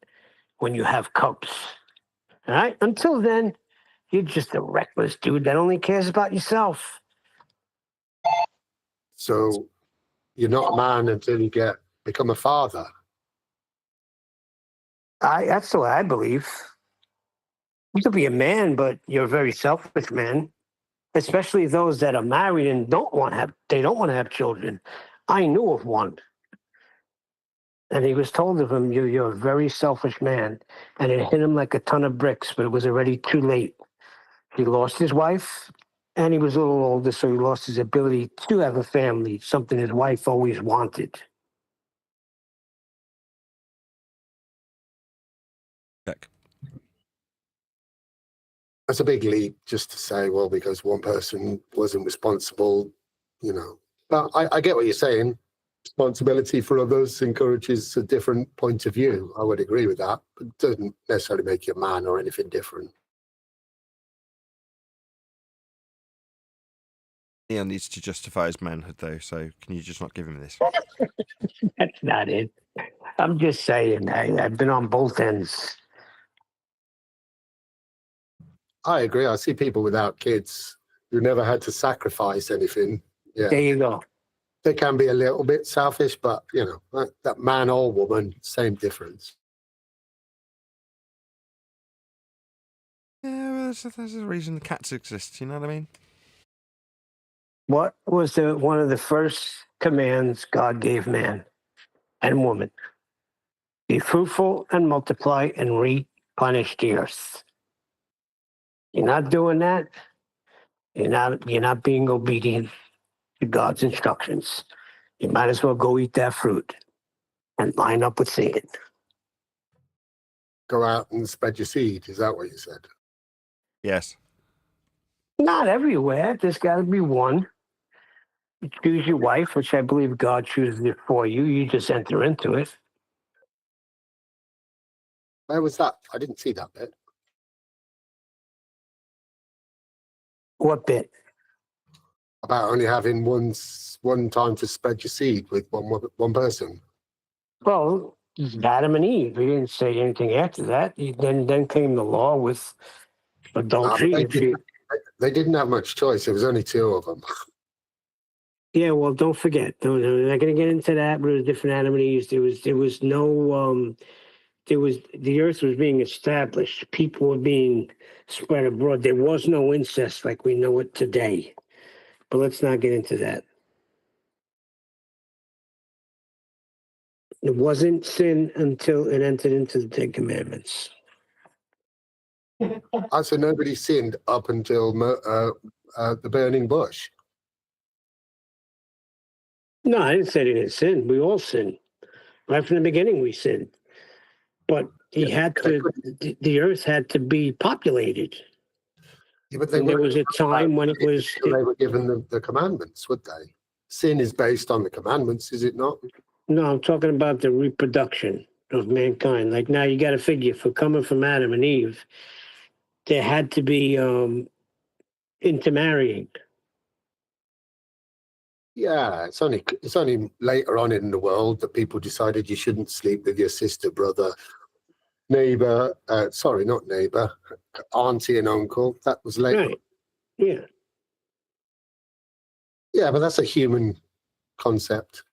when you have cubs. All right? Until then, you're just a reckless dude that only cares about yourself. So you're not a man until you become a father. That's the way I believe. You could be a man, but you're a very selfish man. Especially those that are married and don't want to have children. I knew of one. And he was told of him, you're a very selfish man. And it hit him like a ton of bricks, but it was already too late. He lost his wife, and he was a little older, so he lost his ability to have a family, something his wife always wanted. Check. That's a big leap just to say, well, because one person wasn't responsible, But I get what you're saying. Responsibility for others encourages a different point of view. I would agree with that, but it doesn't necessarily make you a man or anything different. Neil needs to justify his manhood, though, so can you just not give him this? That's not it. I'm just saying, I've been on both ends. I agree. I see people without kids who never had to sacrifice anything. Yeah. There you go. They can be a little bit selfish, but, that man or woman, same difference. Yeah, well, there's a reason the cats exist, you know what I mean? What was one of the first commands God gave man and woman? Be fruitful and multiply and replenish the earth. You're not doing that. You're not being obedient to God's instructions. You might as well go eat that fruit and line up with Satan. Go out and spread your seed. Is that what you said? Yes. Not everywhere. There's got to be one. You choose your wife, which I believe God chooses it for you. You just enter into it. Where was that? I didn't see that bit. What bit? About only having one time to spread your seed with one person. Well, Adam and Eve. He didn't say anything after that. Then came the law with adultery. They didn't have much choice. There was only two of them. Yeah, well, don't forget. No, we're not going to get into that. But it was different Adam and Eve. There was no. The earth was being established. People were being spread abroad. There was no incest like we know it today. But let's not get into that. It wasn't sin until it entered into the Ten Commandments. So nobody sinned up until the burning bush. No, I didn't say they didn't sin. We all sin. Right from the beginning, we sinned. But the earth had to be populated. Yeah, but And there was a time when it was. They were given the commandments, would they? Sin is based on the commandments, is it not? No, I'm talking about the reproduction of mankind. Like now, you got to figure for coming from Adam and Eve, there had to be intermarrying. Yeah, it's only later on in the world that people decided you shouldn't sleep with your sister, brother, neighbor. Sorry, not neighbor, auntie and uncle. That was later. Right. Yeah. Yeah, but that's a human concept.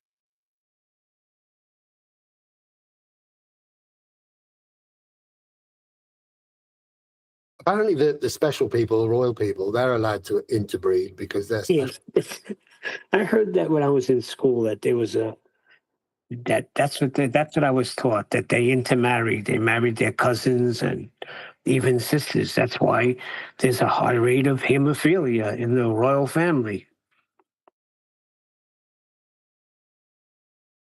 Apparently, the special people, royal people, they're allowed to interbreed because they're special. Yes. I heard that when I was in school that there was that's what I was taught, that they intermarried. They married their cousins and even sisters. That's why there's a high rate of hemophilia in the royal family.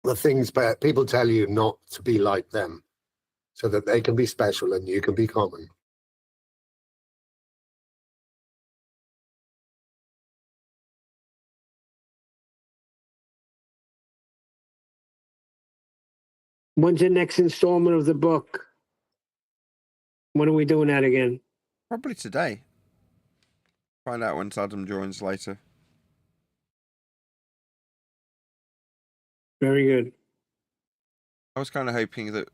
The things but people tell you not to be like them so that they can be special and you can be common. When's the next installment of the book? When are we doing that again? Probably today. Find out when Adam joins later. Very good. I was kind of hoping that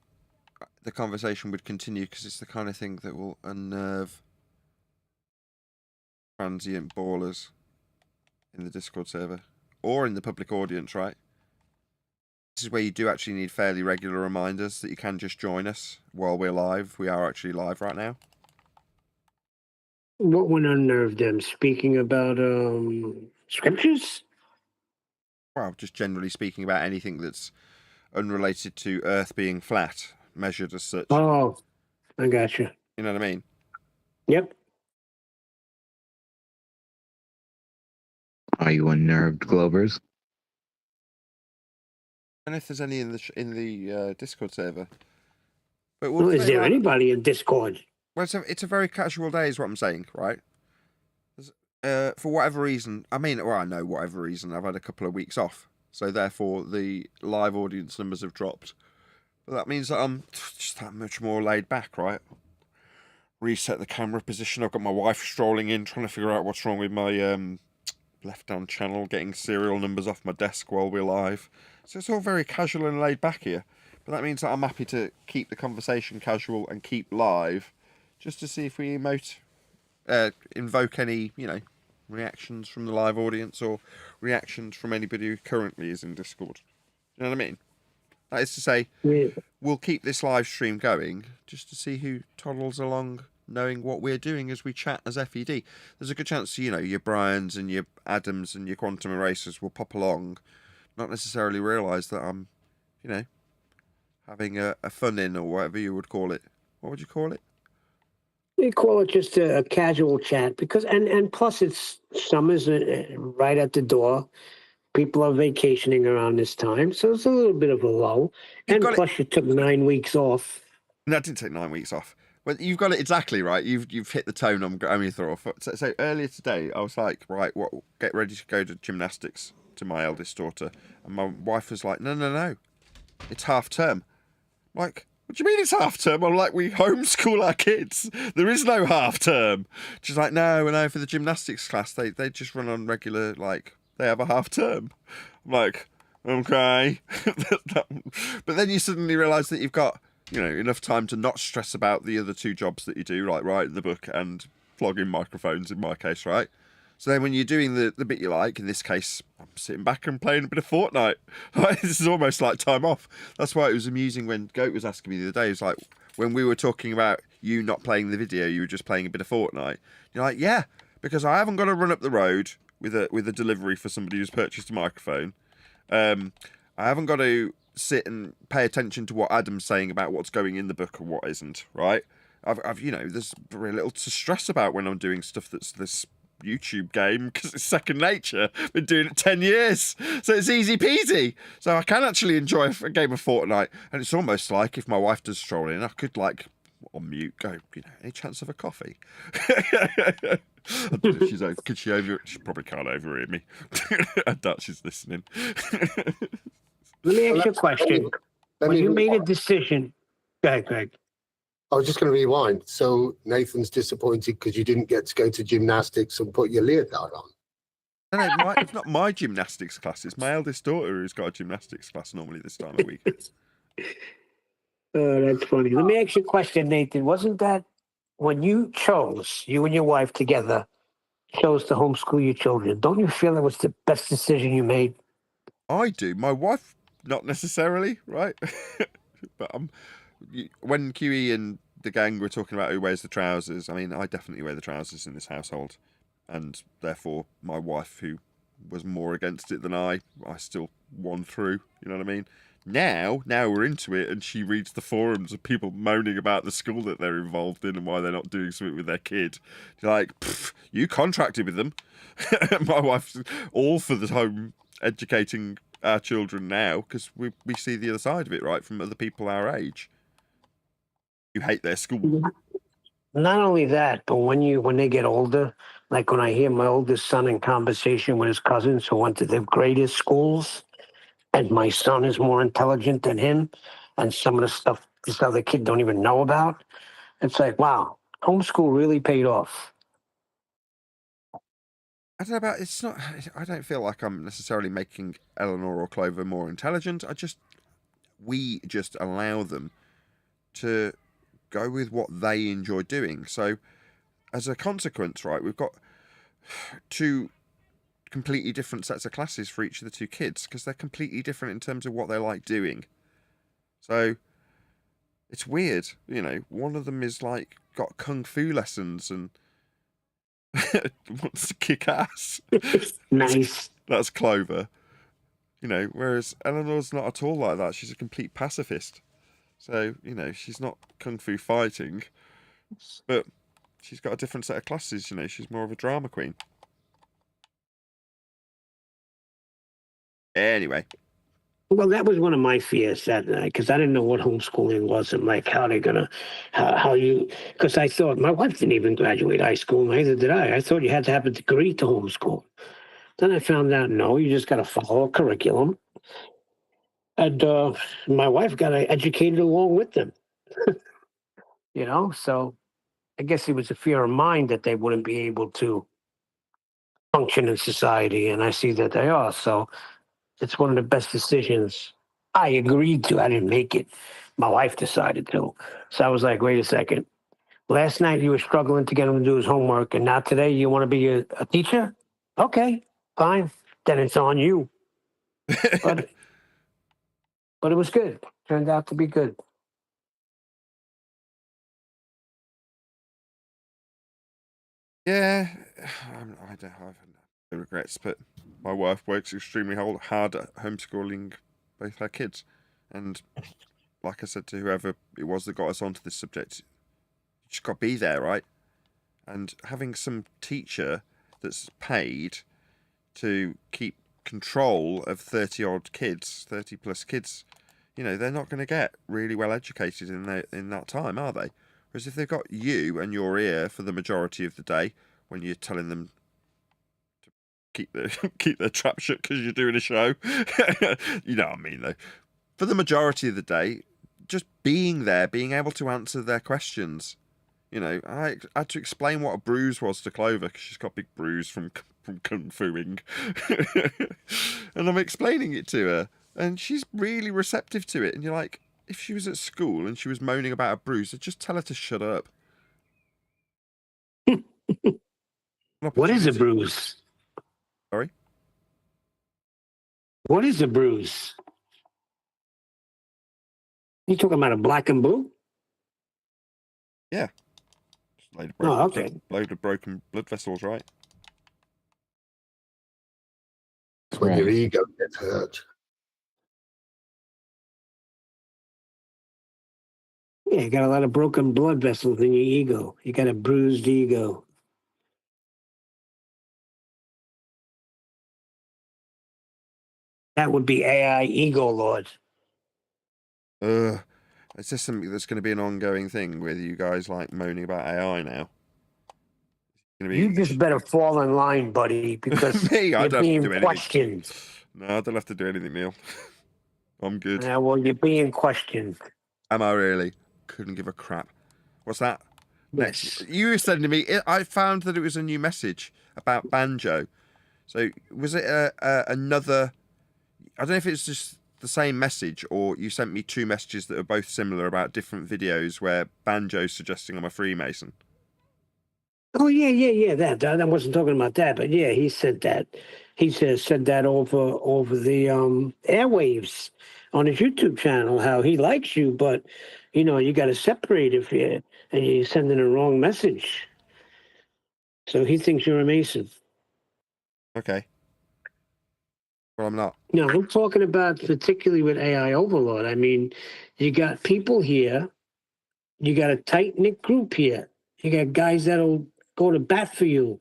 the conversation would continue because it's the kind of thing that will unnerve transient ballers in the Discord server or in the public audience, right? This is where you do actually need fairly regular reminders that you can just join us while we're live. We are actually live right now. What would unnerve them? Speaking about scriptures? Well, just generally speaking about anything that's unrelated to Earth being flat, measured as such. Oh, I got you. You know what I mean? Yep. Are you unnerved, Glovers? And if there's any in the Discord server. But Well, is there anybody in Discord? Well, it's a very casual day, is what I'm saying, right? For whatever reason, I know whatever reason, I've had a couple of weeks off, so therefore the live audience numbers have dropped. But that means that I'm just that much more laid back, right? Reset the camera position. I've got my wife strolling in, trying to figure out what's wrong with my left-hand channel, getting serial numbers off my desk while we're live. So it's all very casual and laid back here. But that means that I'm happy to keep the conversation casual and keep live, just to see if we invoke any, reactions from the live audience or reactions from anybody who currently is in Discord. You know what I mean? That is to say, we'll keep this live stream going just to see who toddles along, knowing what we're doing as we chat as FED. There's a good chance, your Bryans and your Adams and your Quantum Erasers will pop along, not necessarily realise that I'm, having a fun-in or whatever you would call it. What would you call it? We call it just a casual chat because, and plus it's summer's right at the door. People are vacationing around this time, so it's a little bit of a lull. And plus, you took 9 weeks off. No, I didn't take 9 weeks off. Well, you've got it exactly right. You've hit the tone I'm going for. So earlier today, I was like, right, get ready to go to gymnastics to my eldest daughter, and my wife was like, no, it's half term. Like, what do you mean it's half term? I'm like, we homeschool our kids. There is no half term. She's like, no, for the gymnastics class, they just run on regular, like, they have a half term. I'm like, okay. But then you suddenly realise that you've got, enough time to not stress about the other two jobs that you do, like writing the book and flogging microphones in my case, right? So then when you're doing the bit you like, in this case, I'm sitting back and playing a bit of Fortnite. This is almost like time off. That's why it was amusing when Goat was asking me the other day. It was like, when we were talking about you not playing the video, you were just playing a bit of Fortnite. You're like, yeah, because I haven't got to run up the road with a delivery for somebody who's purchased a microphone. I haven't got to sit and pay attention to what Adam's saying about what's going in the book and what isn't, right? I've there's very little to stress about when I'm doing stuff that's this YouTube game, because it's second nature. Been doing it 10 years, so it's easy peasy. So I can actually enjoy a game of Fortnite, and it's almost like if my wife does stroll in, I could, like, on mute go, any chance of a coffee? I don't know if could she over? She probably can't overhear me. I doubt she's listening. Let me ask you a question. When you made a decision, go ahead, Greg. I was just going to rewind. So Nathan's disappointed because you didn't get to go to gymnastics and put your leotard on. No, it's not my gymnastics class. It's my eldest daughter who's got a gymnastics class normally this time of week. Oh, that's funny. Let me ask you a question, Nathan. Wasn't that when you and your wife together, chose to homeschool your children, don't you feel it was the best decision you made? I do. My wife, not necessarily, right? But when QE and the gang were talking about who wears the trousers, I mean, I definitely wear the trousers in this household. And therefore, my wife, who was more against it than I still won through, you know what I mean? Now we're into it, and she reads the forums of people moaning about the school that they're involved in and why they're not doing something with their kid. You're like, you contracted with them. My wife's all for the home educating our children now, because we see the other side of it, right, from other people our age. You hate their school. Not only that, but when they get older, like when I hear my oldest son in conversation with his cousins who went to the greatest schools, and my son is more intelligent than him, and some of the stuff this other kid don't even know about, it's like, wow, homeschool really paid off. I don't know about, I don't feel like I'm necessarily making Eleanor or Clover more intelligent. We just allow them to go with what they enjoy doing. So as a consequence, right, we've got two completely different sets of classes for each of the two kids, because they're completely different in terms of what they like doing. So it's weird, one of them is like got kung fu lessons and wants to kick ass. Nice. That's Clover. Whereas Eleanor's not at all like that. She's a complete pacifist. So, she's not kung fu fighting, but she's got a different set of classes, she's more of a drama queen. Anyway. Well, that was one of my fears that night, because I didn't know what homeschooling was and like because I thought my wife didn't even graduate high school, neither did I. I thought you had to have a degree to homeschool. Then I found out, no, you just got to follow a curriculum. And my wife got educated along with them. So I guess it was a fear of mine that they wouldn't be able to function in society, and I see that they are. So it's one of the best decisions I agreed to. I didn't make it. My wife decided to. So I was like, wait a second. Last night you were struggling to get him to do his homework, and now today you want to be a teacher? Okay, fine. Then it's on you. But it was good. Turned out to be good. Yeah, I don't have no regrets, but my wife works extremely hard at homeschooling both her kids. And like I said to whoever it was that got us onto this subject, you just got to be there, right? And having some teacher that's paid to keep control of 30-odd kids, 30-plus kids, they're not going to get really well educated in that time, are they? Whereas if they've got you and your ear for the majority of the day, when you're telling them to keep their trap shut because you're doing a show, you know what I mean, though. For the majority of the day, just being there, being able to answer their questions. You know, I had to explain what a bruise was to Clover because she's got a big bruise from kung fuing, and I'm explaining it to her, and she's really receptive to it. And you're like, if she was at school and she was moaning about a bruise, I'd just tell her to shut up. What is a bruise? Sorry? What is a bruise? You talking about a black and blue? Yeah. Load of Oh, okay. Load of broken blood vessels, right? It's when your ego gets hurt. Yeah, you got a lot of broken blood vessels in your ego. You got a bruised ego. That would be AI ego lord. Is this something that's going to be an ongoing thing with you guys like moaning about AI now? You just better fall in line, buddy, because Me, I you're don't being have to do questioned. anything. No, I don't have to do anything, Neil. I'm good. Yeah, well, you're being questioned. Am I really? Couldn't give a crap. What's that? Yes. Next, you were sending me. I found that it was a new message about banjo. So was it another? I don't know if it's just the same message or you sent me two messages that are both similar about different videos where banjo's suggesting I'm a Freemason. Oh yeah. That I wasn't talking about that, but yeah, he said that. He said that over the airwaves on his YouTube channel. How he likes you, but you know you got to separate if you and you're sending a wrong message. So he thinks you're a Mason. Okay. Well, I'm not. No, I'm talking about particularly with AI Overlord. I mean, you got people here. You got a tight-knit group here. You got guys that'll go to bat for you.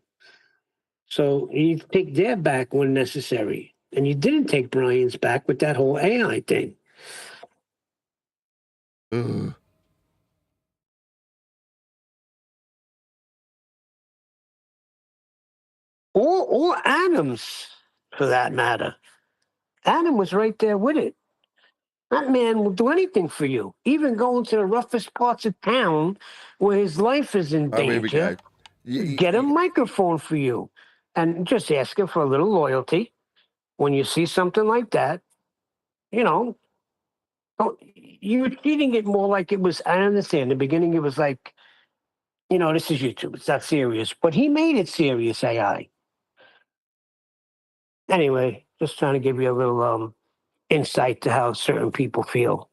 So you need to take their back when necessary. And you didn't take Brian's back with that whole AI thing. Ugh. Or Adams, for that matter. Adam was right there with it. That man will do anything for you, even going to the roughest parts of town where his life is in Oh, here we go. danger. Get a microphone for you and just ask him for a little loyalty. When you see something like that, you know, you're treating it more like it was. I understand in the beginning it was like, you know, this is YouTube. It's not serious. But he made it serious, AI. Anyway, just trying to give you a little insight to how certain people feel.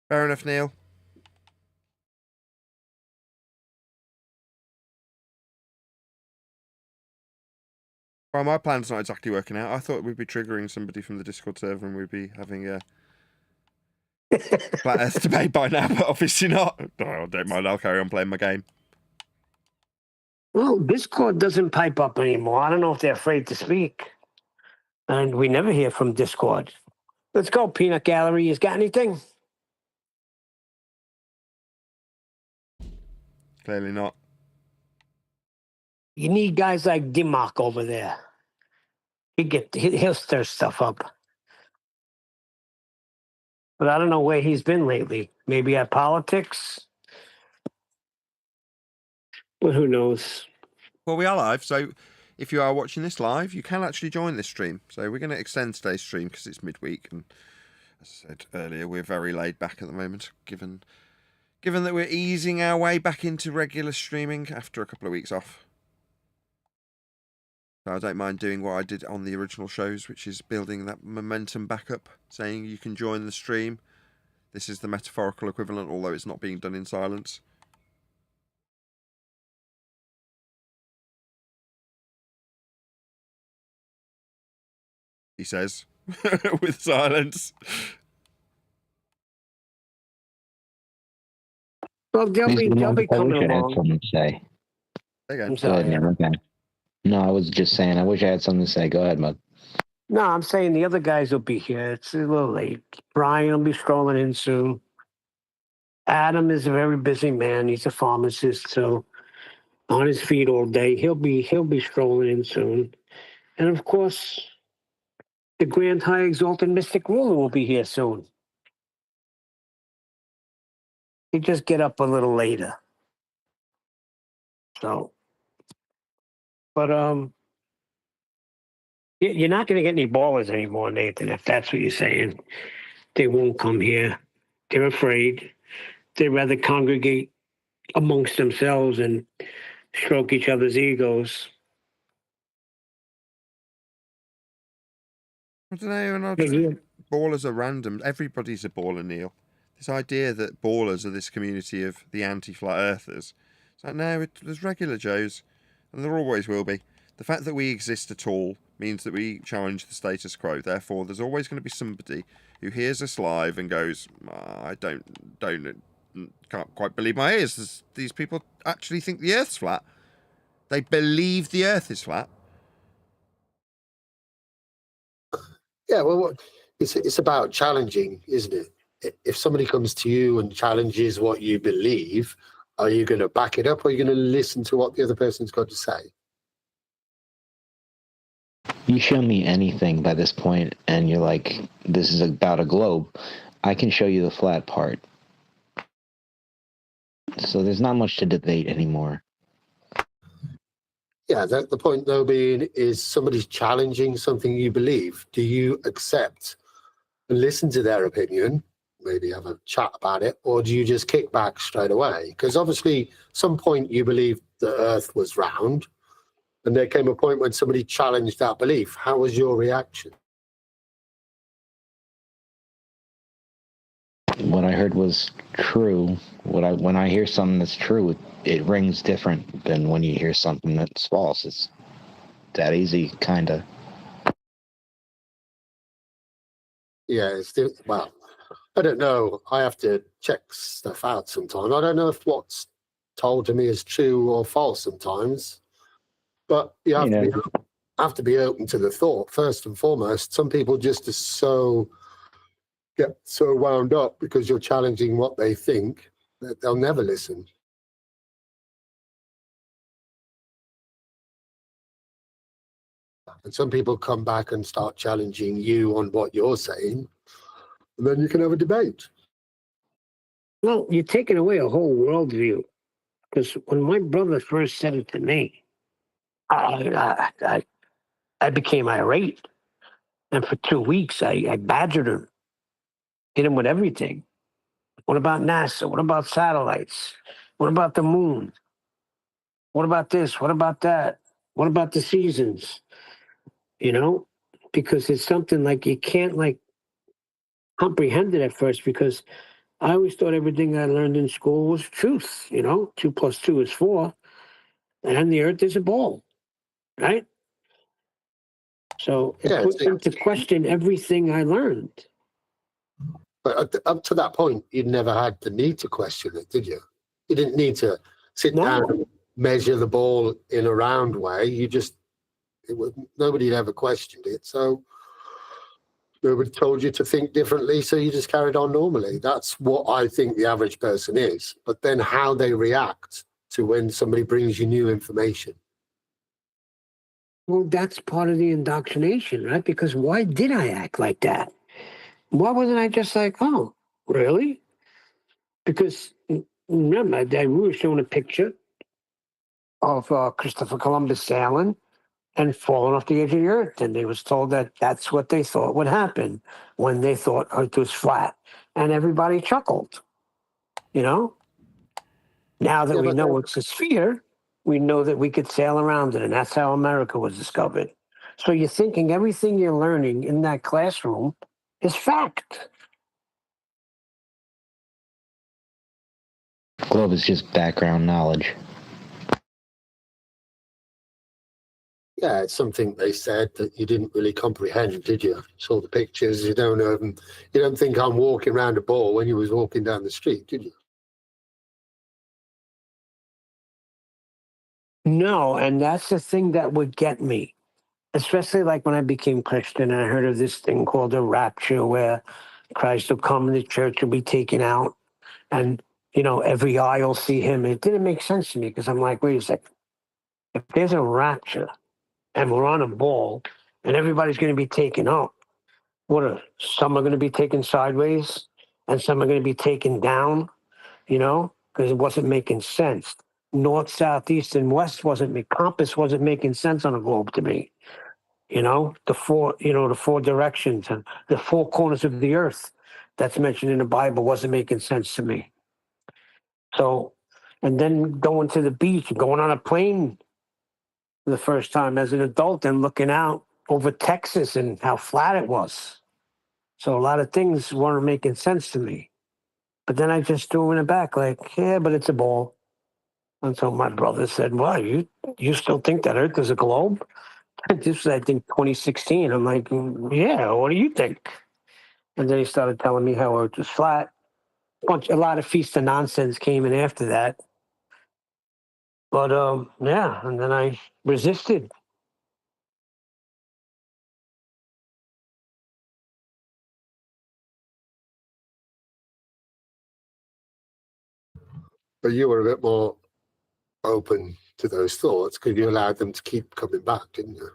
Fair enough, Neil. Well, my plan's not exactly working out. I thought we'd be triggering somebody from the Discord server and we'd be having a flat Earth debate by now, but obviously not. Oh, don't mind, I'll carry on playing my game. Well, Discord doesn't pipe up anymore. I don't know if they're afraid to speak. And we never hear from Discord. Let's go, Peanut Gallery. You got anything? Clearly not. You need guys like Dimmock over there. He'll stir stuff up. But I don't know where he's been lately. Maybe at politics? But who knows? Well, we are live, so if you are watching this live, you can actually join this stream. So we're going to extend today's stream because it's midweek, and as I said earlier, we're very laid back at the moment, given that we're easing our way back into regular streaming after a couple of weeks off. So I don't mind doing what I did on the original shows, which is building that momentum back up, saying you can join the stream. This is the metaphorical equivalent, although it's not being done in silence. He says, with silence. Well, they'll be coming I had along. something to say. There I'm you go. Go ahead, sorry. Neil. Okay. No, I was just saying. I wish I had something to say. Go ahead, Mug. No, I'm saying the other guys will be here. It's a little late. Brian will be strolling in soon. Adam is a very busy man. He's a pharmacist, so on his feet all day. He'll be strolling in soon. And of course, the Grand High Exalted Mystic Ruler will be here soon. He just get up a little later. So, but you're not going to get any ballers anymore, Nathan. If that's what you're saying, they won't come here. They're afraid. They'd rather congregate amongst themselves and stroke each other's egos. I don't know, and I just think ballers are random. Everybody's a baller, Neil. This idea that ballers are this community of the anti-flat earthers. It's like, no, there's regular Joes, and there always will be. The fact that we exist at all means that we challenge the status quo. Therefore, there's always going to be somebody who hears us live and goes, I can't quite believe my ears. These people actually think the Earth's flat. They believe the Earth is flat. Yeah, well, it's about challenging, isn't it? If somebody comes to you and challenges what you believe, are you going to back it up, or are you going to listen to what the other person's got to say? You show me anything by this point, and you're like, this is about a globe, I can show you the flat part. So there's not much to debate anymore. Yeah, the point, though, being is somebody's challenging something you believe. Do you accept and listen to their opinion, maybe have a chat about it, or do you just kick back straight away? Because obviously, some point you believed the Earth was round, and there came a point when somebody challenged that belief. How was your reaction? What I heard was true. When I hear something that's true, it rings different than when you hear something that's false. It's that easy, kind of. Yeah, well, I don't know. I have to check stuff out sometimes. I don't know if what's told to me is true or false sometimes, but you have to be open to the thought first and foremost. Some people just get so wound up because you're challenging what they think that they'll never listen. And some people come back and start challenging you on what you're saying, and then you can have a debate. Well, you're taking away a whole worldview. Because when my brother first said it to me, I became irate. And for 2 weeks, I badgered him, hit him with everything. What about NASA? What about satellites? What about the moon? What about this? What about that? What about the seasons? You know, because it's something like you can't comprehend it at first, because I always thought everything I learned in school was truth. 2 + 2 is 4, and the Earth is a ball, right? So it puts into question everything I learned. But up to that point, you never had the need to question it, did you? You didn't need to sit down and measure the ball in a round way. Nobody had ever questioned it. So nobody told you to think differently. So you just carried on normally. That's what I think the average person is. But then how they react to when somebody brings you new information. Well, that's part of the indoctrination, right? Because why did I act like that? Why wasn't I just like, oh, really? Because remember, we were showing a picture of Christopher Columbus sailing and falling off the edge of the Earth. And they was told that that's what they thought would happen when they thought Earth was flat. And everybody chuckled, Now that we know it's a sphere, we know that we could sail around it. And that's how America was discovered. So you're thinking everything you're learning in that classroom is fact. Globe is just background knowledge. Yeah, it's something they said that you didn't really comprehend, did you? Saw the pictures, you don't think I'm walking around a ball when you was walking down the street, did you? No, and that's the thing that would get me, especially like when I became Christian and I heard of this thing called a rapture where Christ will come and the church will be taken out. And every eye will see him. It didn't make sense to me because I'm like, wait a second. If there's a rapture and we're on a ball and everybody's going to be taken up, some are going to be taken sideways and some are going to be taken down, because it wasn't making sense. North, south, east, and west compass wasn't making sense on a globe to me. The four directions and the four corners of the earth that's mentioned in the Bible wasn't making sense to me. So, and then going to the beach, going on a plane for the first time as an adult and looking out over Texas and how flat it was. So a lot of things weren't making sense to me. But then I just threw it back like, yeah, but it's a ball. And so my brother said, well, you still think that Earth is a globe? This was, I think, 2016. I'm like, yeah, what do you think? And then he started telling me how Earth was flat. A lot of feast of nonsense came in after that. But yeah, and then I resisted. But you were a bit more open to those thoughts because you allowed them to keep coming back, didn't you?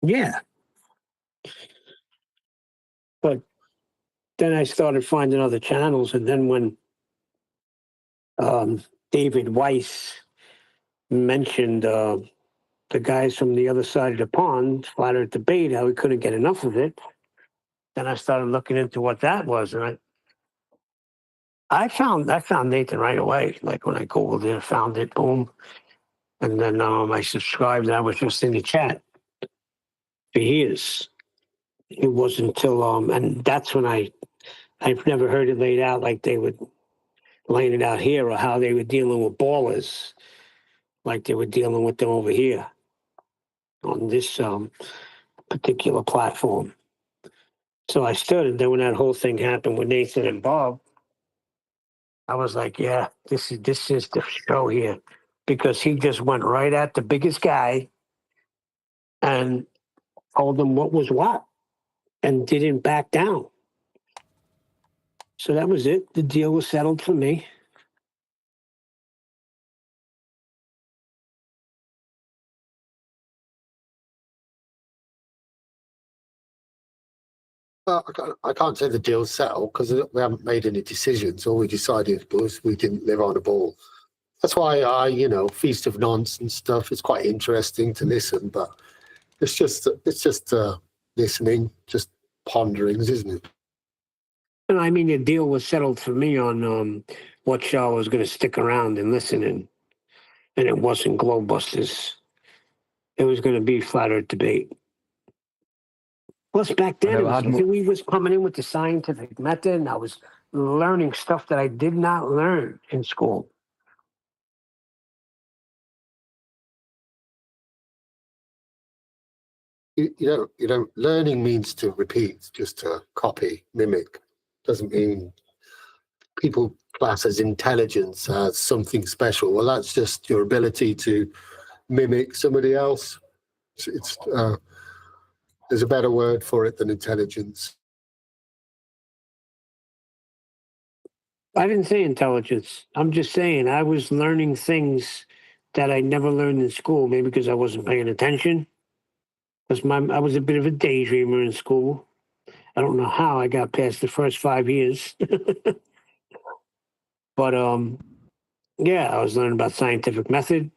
Yeah. But then I started finding other channels. And then when David Weiss mentioned the guys from the other side of the pond, Flat Earth Debate, how we couldn't get enough of it, then I started looking into what that was. And I found Nathan right away. Like when I Googled it, I found it, boom. And then I subscribed and I was just in the chat for years. It wasn't until, and that's when I've never heard it laid out like they would lay it out here or how they were dealing with ballers like they were dealing with them over here on this particular platform. So I stood, and then when that whole thing happened with Nathan and Bob, I was like, yeah, this is the show here. Because he just went right at the biggest guy and told him what was what and didn't back down. So that was it. The deal was settled for me. Well, I can't say the deal's settled because we haven't made any decisions. All we decided was we didn't live on a ball. That's why Feast of Nonsense stuff is quite interesting to listen, but it's just listening, just ponderings, isn't it? And I mean, the deal was settled for me on what show I was going to stick around and listen in. And it wasn't Globebusters. It was going to be Flat Earth Debate. Plus, back then, we was coming in with the scientific method, and I was learning stuff that I did not learn in school. Learning means to repeat, just to copy, mimic. Doesn't mean people class as intelligence as something special. Well, that's just your ability to mimic somebody else. There's a better word for it than intelligence. I didn't say intelligence. I'm just saying I was learning things that I never learned in school, maybe because I wasn't paying attention. Because I was a bit of a daydreamer in school. I don't know how I got past the first 5 years. But yeah, I was learning about scientific method.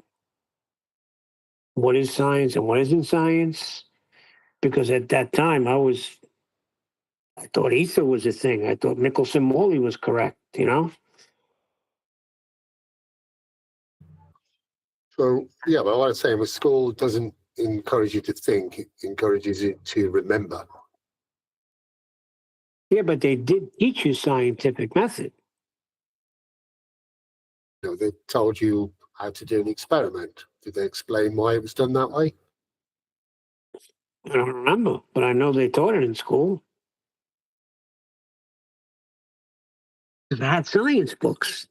What is science and what isn't science? Because at that time I thought ether was a thing. I thought Michelson-Morley was correct, So, yeah, but what I'm saying was school doesn't encourage you to think, it encourages you to remember. Yeah, but they did teach you scientific method. They told you how to do an experiment. Did they explain why it was done that way? I don't remember, but I know they taught it in school. Because I had science books.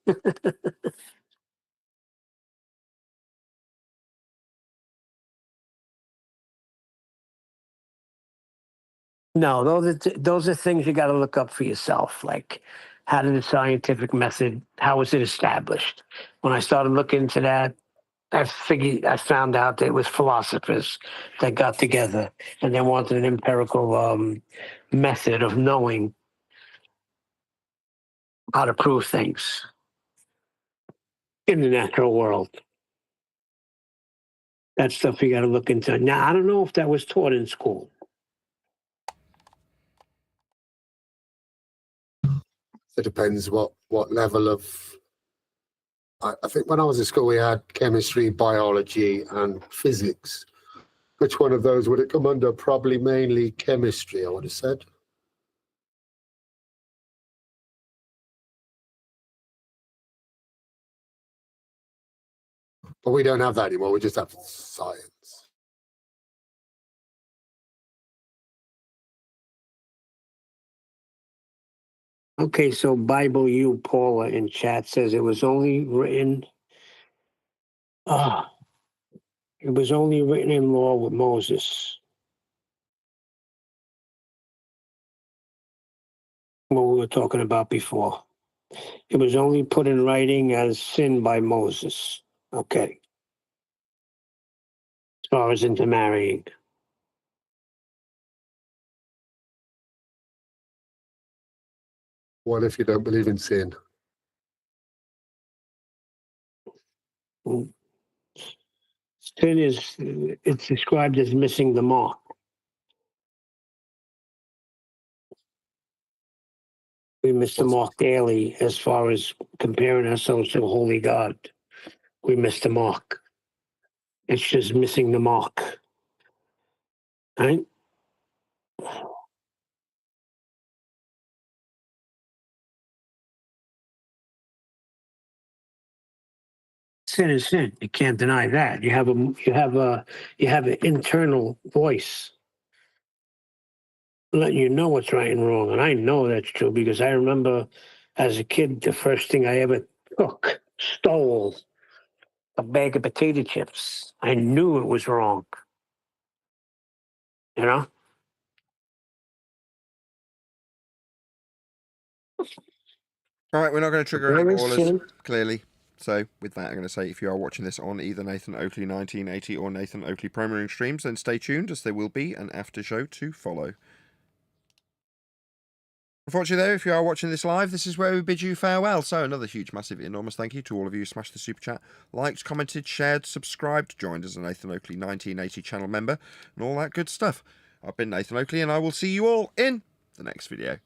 No, those are things you got to look up for yourself. Like, how did the scientific method? How was it established? When I started looking into that, I found out that it was philosophers that got together and they wanted an empirical method of knowing how to prove things in the natural world. That stuff you got to look into. Now, I don't know if that was taught in school. It depends what level of. I think when I was at school, we had chemistry, biology, and physics. Which one of those would it come under? Probably mainly chemistry, I would have said. But we don't have that anymore. We just have science. Okay, so Bible U Paula in chat says it was only written. It was only written in law with Moses. What we were talking about before. It was only put in writing as sin by Moses. Okay. As far as intermarrying. What if you don't believe in sin? Sin is, it's described as missing the mark. We miss the mark daily as far as comparing ourselves to a holy God. We miss the mark. It's just missing the mark. Right? Sin is sin. You can't deny that. You have an internal voice letting you know what's right and wrong. And I know that's true because I remember as a kid, the first thing I ever stole a bag of potato chips. I knew it was wrong. You know? All right, we're not going to trigger any There is ballers, sin. clearly. So, with that, I'm going to say if you are watching this on either Nathan Oakley 1980 or Nathan Oakley Premiering streams, then stay tuned as there will be an after show to follow. Unfortunately, though, if you are watching this live, this is where we bid you farewell. So, another huge, massive, enormous thank you to all of you who smashed the super chat, liked, commented, shared, subscribed, joined as a Nathan Oakley 1980 channel member, and all that good stuff. I've been Nathan Oakley, and I will see you all in the next video.